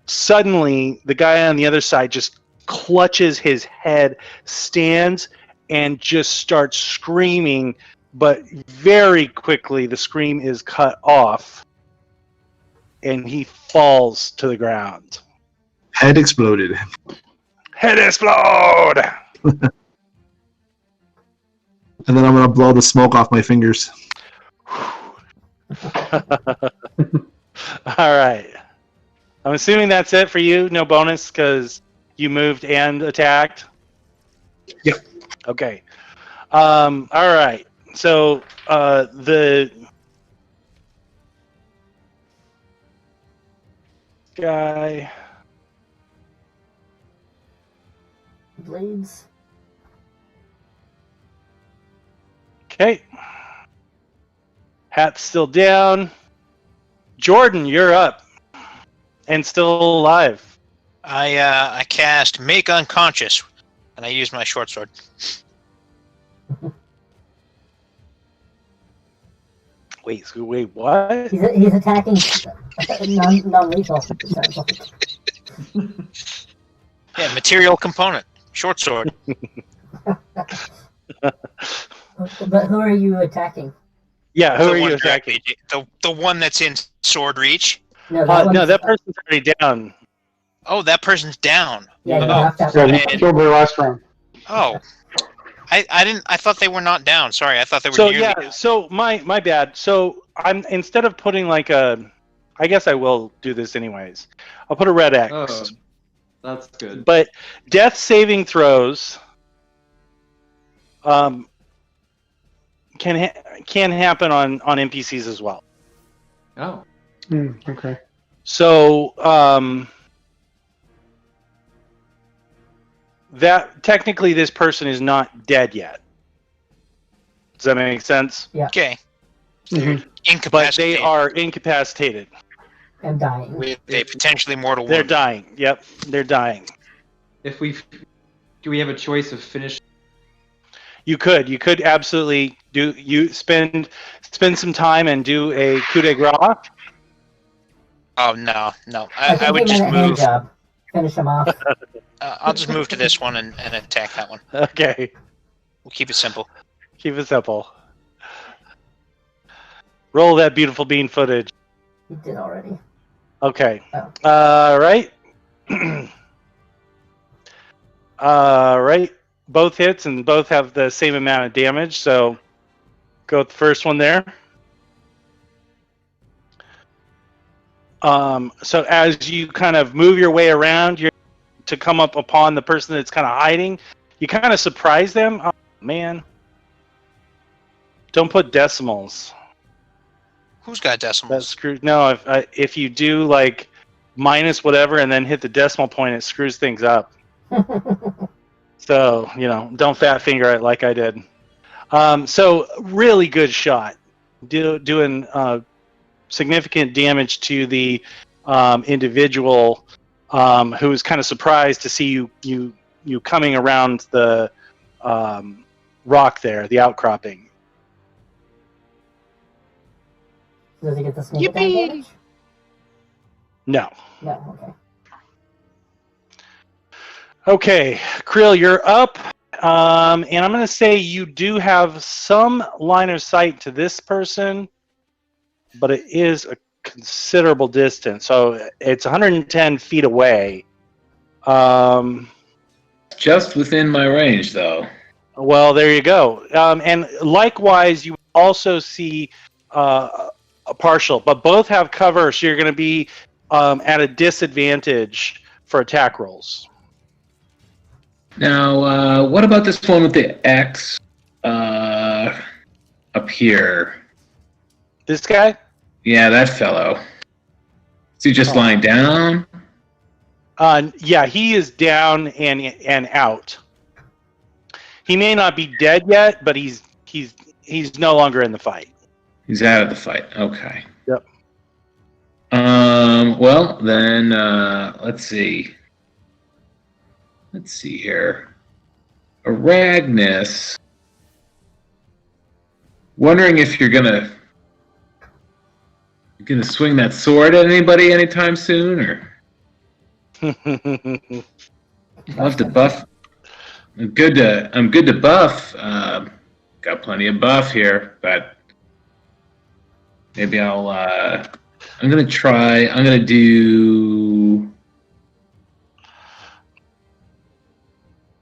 Suddenly, the guy on the other side just clutches his head, stands, and just starts screaming, but very quickly the scream is cut off, and he falls to the ground. Head exploded. Head explode! And then I'm going to blow the smoke off my fingers. All right. I'm assuming that's it for you. No bonus because you moved and attacked? Yep. Okay. All right. So the guy... Blades. Okay. Hat's still down. Jordan, you're up. And still alive. I cast Make Unconscious, and I use my short sword. Wait, what? He's attacking non-lethal. Yeah, material component. Short sword. But who are you attacking? Yeah, who The are you one attacking? directly- the one that's in sword reach. No, No, one's- that person's already down. Oh, that person's down. Yeah, you Oh, have to. Yeah, we And- killed her last round. Oh, I didn't. I thought they were not down. Sorry, I thought they were So nearly yeah, down. so my bad. So I'm instead of putting like a, I guess I will do this anyways. I'll put a red X. Oh, that's good. But death saving throws can happen on NPCs as well. Oh, Okay. So that technically this person is not dead yet. Does that make sense? Okay. Mhm. But Incapacitated. they are incapacitated. And dying. with a potentially mortal They're wound. dying. Yep, they're dying. do we have a choice of finish? You could absolutely spend some time and do a coup de grace. Oh no. I think I would he just meant a hand move. job. Finish him off. I'll just move to this one and attack that one. Okay, We'll keep it simple. keep it simple. Roll that beautiful bean footage. He did already. Okay. Oh. Right. Right. Both hits and both have the same amount of damage. So go with the first one there. So as you kind of move your way around, you're to come up upon the person that's kind of hiding. You kind of surprise them. Oh, man. Don't put decimals. Who's got That's decimals? screwed. No, if you do like minus whatever and then hit the decimal point, it screws things up. So don't fat finger it like I did. So really good shot, doing significant damage to the individual who was kind of surprised to see you coming around the rock there, the outcropping. Does he get the sneak attack Yippee! damage? No. No, okay. Okay, Krill, you're up. And I'm going to say you do have some line of sight to this person, but it is a considerable distance. So it's 110 feet away. Just within my range, though. Well, there you go. And likewise, you also see a partial, but both have cover, so you're going to be at a disadvantage for attack rolls. Now, what about this one with the X up here? This guy? Yeah, that fellow. Is he just lying down? Yeah, he is down and out. He may not be dead yet, but he's no longer in the fight. He's out of the fight. Okay. Yep. Well, then, let's see. Let's see here. Aragnis. Wondering if you're gonna swing that sword at anybody anytime soon, or love to buff. I'm good to buff. Got plenty of buff here, but maybe I'll. I'm gonna try. I'm gonna do.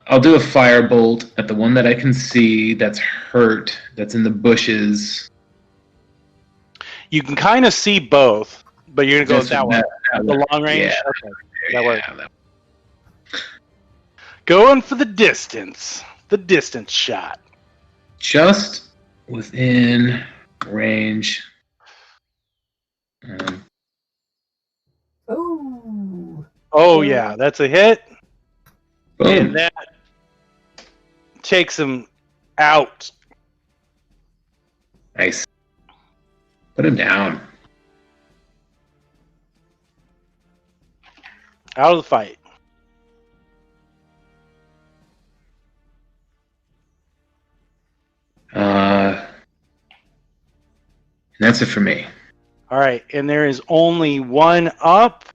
I'll do a firebolt at the one that I can see that's hurt, that's in the bushes. You can kind of see both, but you're gonna go with that one. That The long range. Yeah. Okay. That works. that- Going for the distance shot. Just within range. Ooh. Oh yeah, that's a hit, Boom. and that takes him out. Nice. Put him down. Out of the fight. And that's it for me. All right, and there is only one up.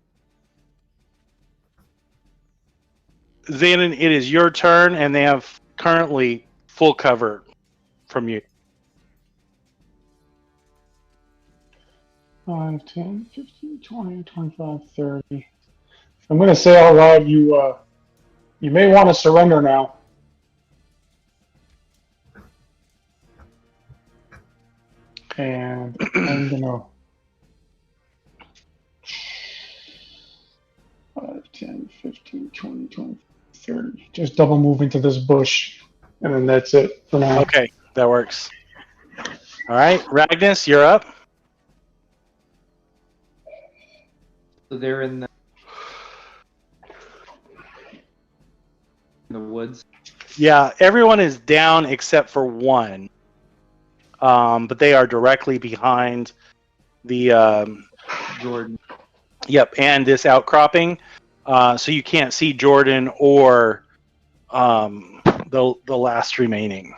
Xanon, it is your turn, and they have currently full cover from you. 5, 10, 15, 20, 25, 30. I'm going to say out loud, you may want to surrender now. And I'm going to 5, 10, 15, 20, 20, 30. Just double move into this bush. And then that's it for now. Okay, that works. All right, Ragnus, you're up. So they're in the woods. Yeah, everyone is down except for one. But they are directly behind the Jordan. yep, and this outcropping. So you can't see Jordan or the last remaining.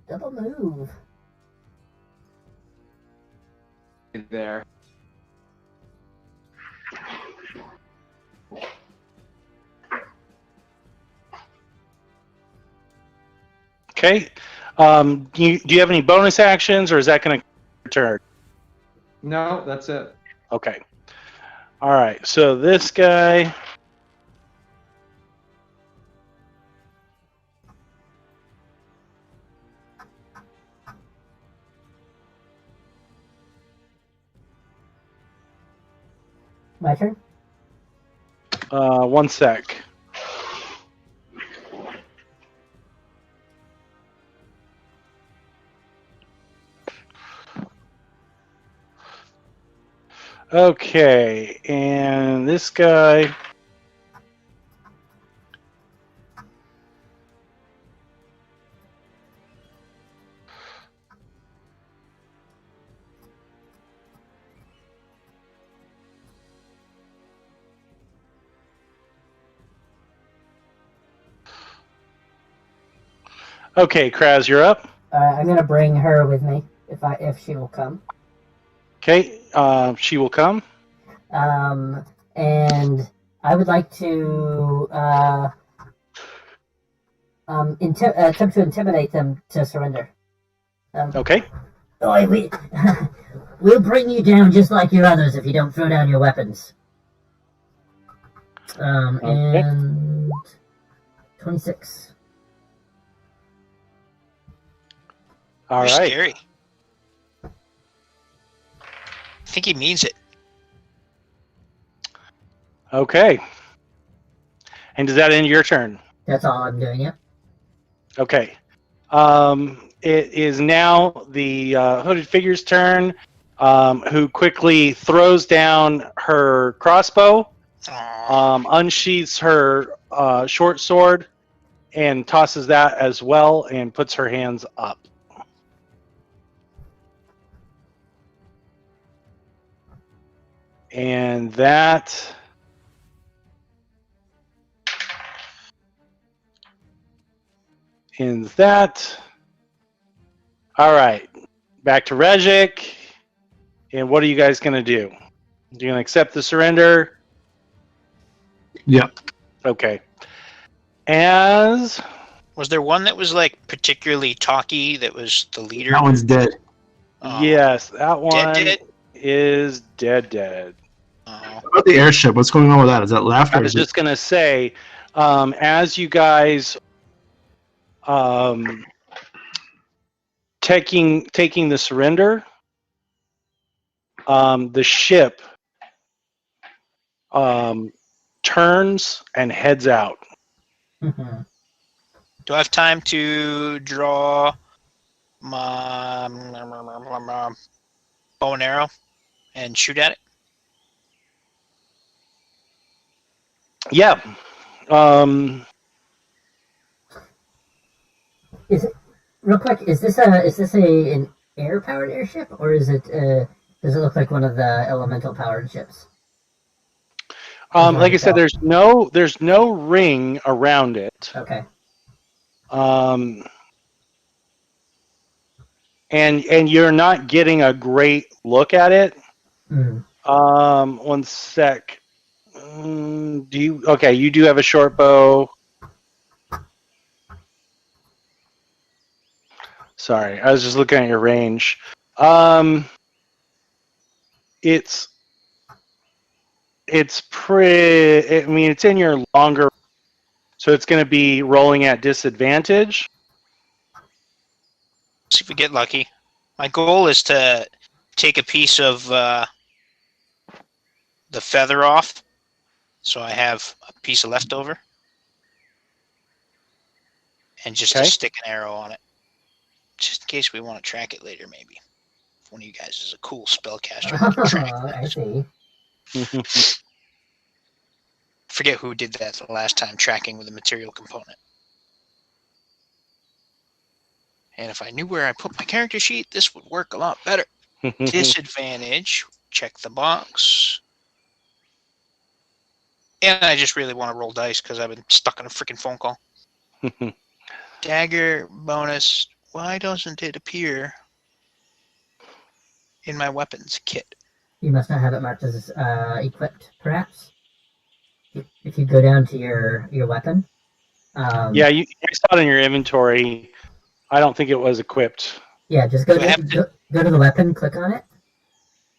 Double move. There. Okay. Do you have any bonus actions, or is that going to turn? No, that's it. Okay. All right. So this guy. My turn? One sec. Okay, and this guy. Okay, Kraz, you're up. I'm gonna bring her with me if she will come. Okay, she will come. And I would like to attempt to intimidate them to surrender. Okay. We'll bring you down just like your others if you don't throw down your weapons. Okay. And 26. All You're right. scary. I think he means it. Okay. And does that end your turn? That's all I'm doing, yeah. Okay. It is now the hooded figure's turn, who quickly throws down her crossbow, Aw. unsheaths her short sword, and tosses that as well, and puts her hands up. And that ends that. All right, back to Regic. And what are you guys going to do? You going to accept the surrender? Yep. Okay. As Was there one that was like particularly talky that was the leader? That one's dead. Oh. yes, that one Dead? is dead. Oh. What about the airship? What's going on with that? Is that left I or was is it? just going to say, as you guys taking the surrender, the ship turns and heads out. Mhm. Do I have time to draw my bow and arrow and shoot at it? Yeah. Is it real quick? Is this an air powered airship or is it Does it look like one of the elemental powered ships? Like I said, there's no ring around it. Okay. And you're not getting a great look at it. Mm. One sec. You do have a short bow. Sorry, I was just looking at your range. It's pretty. I mean, it's in your longer, so it's going to be rolling at disadvantage. See if we get lucky. My goal is to take a piece of the feather off, so I have a piece of leftover, and just to stick an arrow on it, just in case we want to track it later. Maybe if one of you guys is a cool spellcaster. I see. Forget who did that the last time, tracking with a material component. And if I knew where I put my character sheet, this would work a lot better. Disadvantage. Check the box. And I just really want to roll dice because I've been stuck on a freaking phone call. Dagger bonus. Why doesn't it appear in my weapons kit? You must not have it marked as equipped, perhaps? If you go down to your weapon. Yeah, you saw it in your inventory. I don't think it was equipped. Yeah, just go to the weapon, click on it,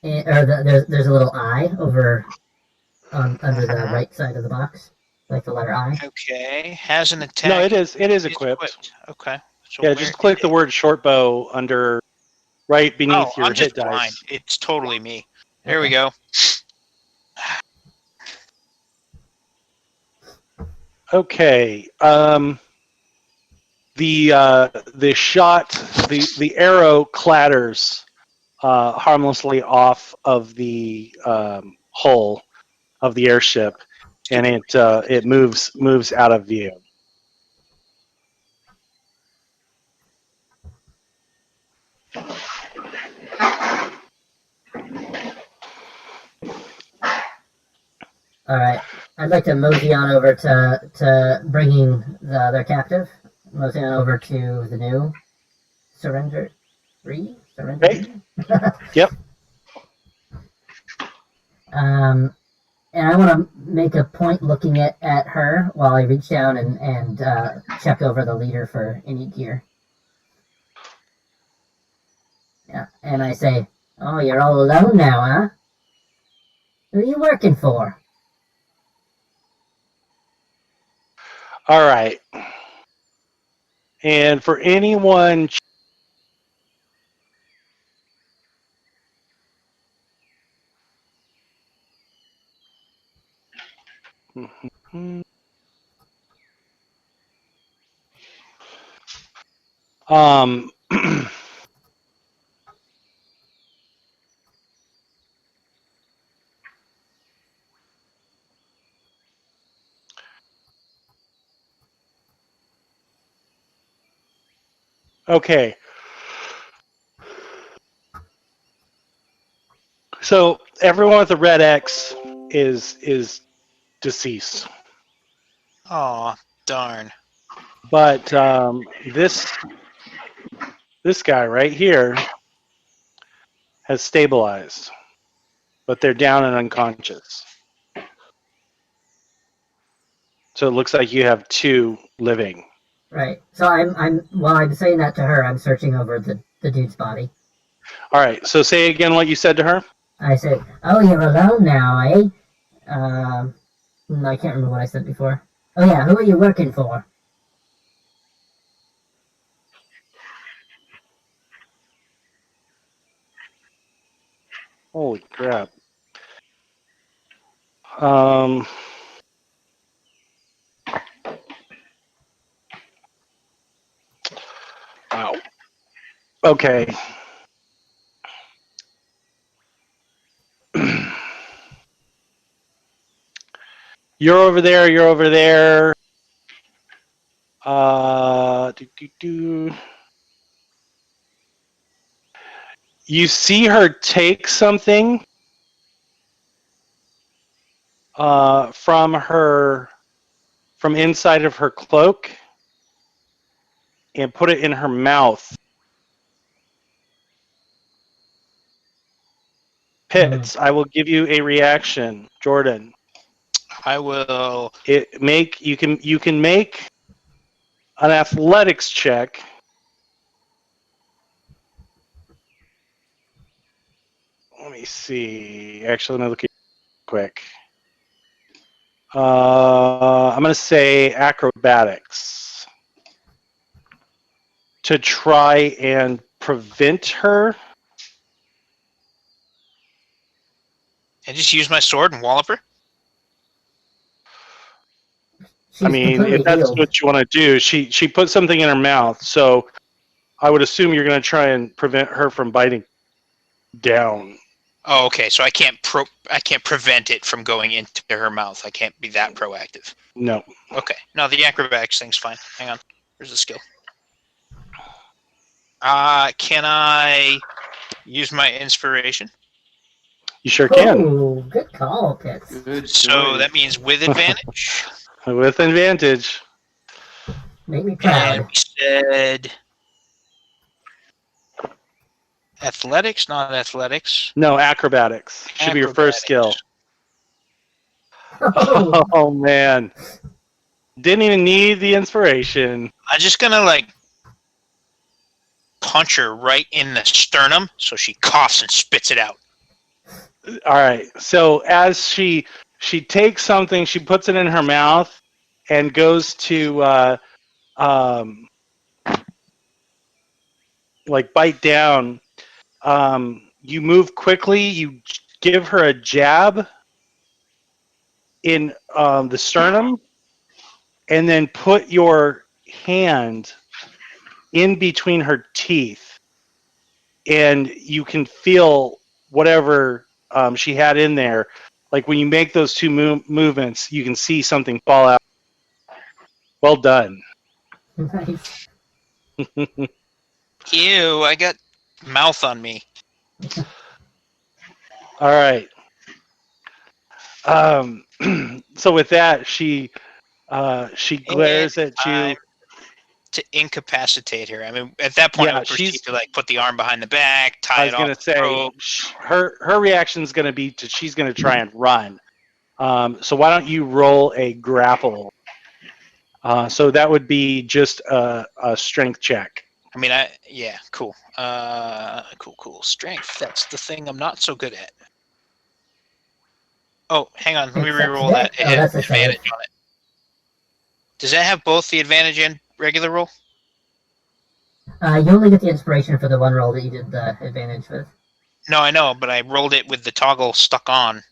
there's a little eye over under the right side of the box, like the letter I. Okay, has an attack. No, it is equipped. Okay. So yeah, just click the word short bow under right beneath your I'm just hit blind. dice. It's totally me. There we go. Okay. The shot, the arrow clatters harmlessly off of the hull of the airship, and it moves out of view. All right, I'd like to mosey on over to bringing the other captive. Mosey on over to the new surrender. Right. Yep. And I want to make a point looking at her while I reach down and check over the leader for any gear. Yeah, and I say, "Oh, you're all alone now, huh? Who are you working for?" All right. And for anyone okay. So everyone with a red X is deceased. Oh, darn. But this guy right here has stabilized, but they're down and unconscious. So it looks like you have two living. Right. So I'm while I'm saying that to her, I'm searching over the dude's body. All right. So say again what you said to her. I said, "Oh, you're alone now, eh?" I can't remember what I said before. Oh yeah, who are you working for? Holy crap. Wow. Okay. You're over there. You're over there. You see her take something from inside of her cloak and put it in her mouth. Pitts, I will give you a reaction, Jordan. I will. You can make an athletics check. Let me see. Actually, let me look at it quick. I'm going to say acrobatics to try and prevent her. And just use my sword and wallop her. She's I mean, completely if that's healed. what you want to do, she put something in her mouth, so I would assume you're going to try and prevent her from biting down. Oh, okay. So I can't prevent it from going into her mouth. I can't be that proactive. No. Okay. No, the acrobatics thing's fine. Hang on. Where's the skill? Can I use my inspiration? You sure can. Oh, good call, Pitts. Good So choice. that means with advantage. With advantage. Make me And proud. we said athletics, not athletics. No, acrobatics. Should be your first skill. Oh, Oh, man. Didn't even need the inspiration. I'm just gonna punch her right in the sternum so she coughs and spits it out. All right. So as she takes something, she puts it in her mouth and goes to bite down. You move quickly. You give her a jab in the sternum, and then put your hand in between her teeth, and you can feel whatever she had in there. Like when you make those two movements, you can see something fall out. Well done. nice. Ew, I got mouth on me. All right. So with that, she glares at you. To incapacitate her. I mean, at that point, Yeah, I would proceed she's- to put the arm behind the back, tie I was it gonna off the say rope. her reaction is gonna be she's gonna try and run. So why don't you roll a grapple? So that would be just a strength check. I mean, yeah, cool. Cool. Strength. That's the thing I'm not so good at. Oh, hang on. Let me Except re-roll that- that. It oh, had that's a advantage save. on it. Does that have both the advantage and regular roll? You only get the inspiration for the one roll that you did the advantage with. No, I know, but I rolled it with the toggle stuck on.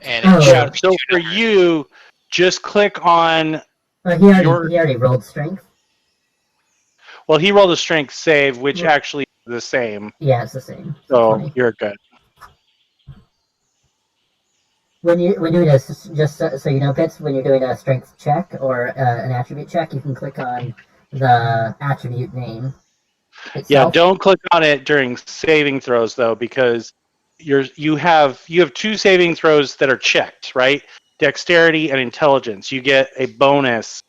And Oh. it showed me So two for numbers. you, just click on. Well, he already rolled strength. Well, he rolled a strength save, which actually is the same. Yeah, it's the same. So 20. you're good. When you're doing a, just so you know, Pitts, when you're doing a strength check or an attribute check, you can click on the attribute name itself. Yeah, don't click on it during saving throws though, because you have two saving throws that are checked, right? Dexterity and intelligence. You get a bonus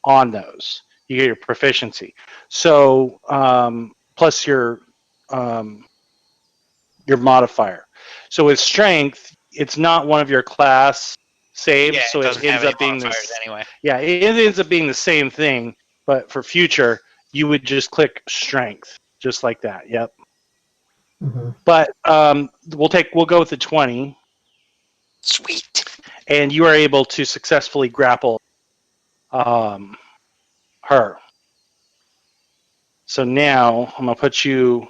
on those. You get your proficiency. So plus your modifier. So with strength, it's not one of your class saves, Yeah, so it doesn't ends have up any being modifiers this. anyway. Yeah, it ends up being the same thing, but for future, you would just click strength, just like that. Yep. Mhm. But we'll go with the 20, Sweet. and you are able to successfully grapple her. So now I'm gonna put you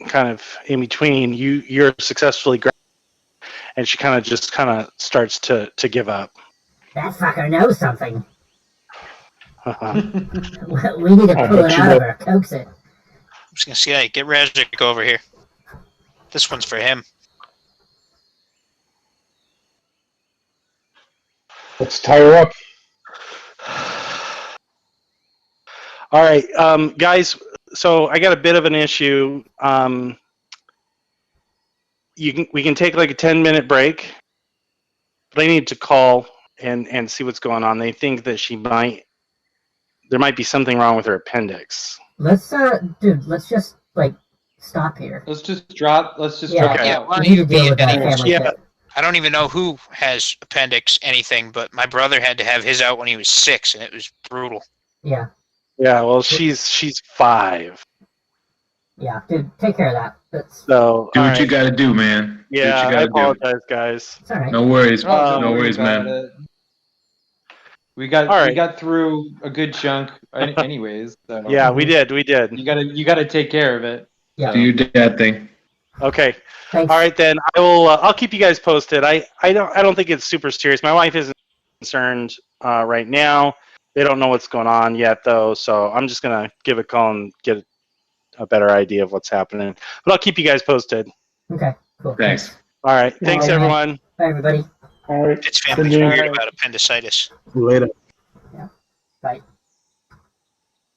kind of in between. You're successfully grappling, and she kind of starts to give up. That fucker knows something. Uh-huh. We need to I pull bet it you out of will. her, coax it. I'm just gonna say, hey, get Razik over here. This one's for him. Let's tie her up. All right, guys. so I got a bit of an issue. We can take like a 10-minute break, but I need to call and see what's going on. They think that there might be something wrong with her appendix. Let's just like stop here. Let's just drop. Yeah. Drop Okay. out. Why We don't need you to deal be with that any- family Yeah. shit. I don't even know who has appendix anything, but my brother had to have his out when he was 6, and it was brutal. Yeah, Yeah, well, she's 5. yeah, dude, take care of that. That's So Do all what you right. got to do, man. Do Yeah, what you I got to do. apologize, guys. it's all right. No worries. Oh, no don't worry worries, about man. it. We got All we right. got through a good chunk, anyways. So Yeah, we did. you gotta take care of it. Yeah. Do your dad thing. Okay. Thanks. All right then. I'll keep you guys posted. I don't think it's super serious. My wife isn't concerned right now. They don't know what's going on yet though, so I'm just gonna give a call and get a better idea of what's happening. But I'll keep you guys posted. Okay, cool. Thanks. All right. Thanks Bye. everyone. Bye, everybody. All right. Its family's Good weird news. about appendicitis. Later. Bye.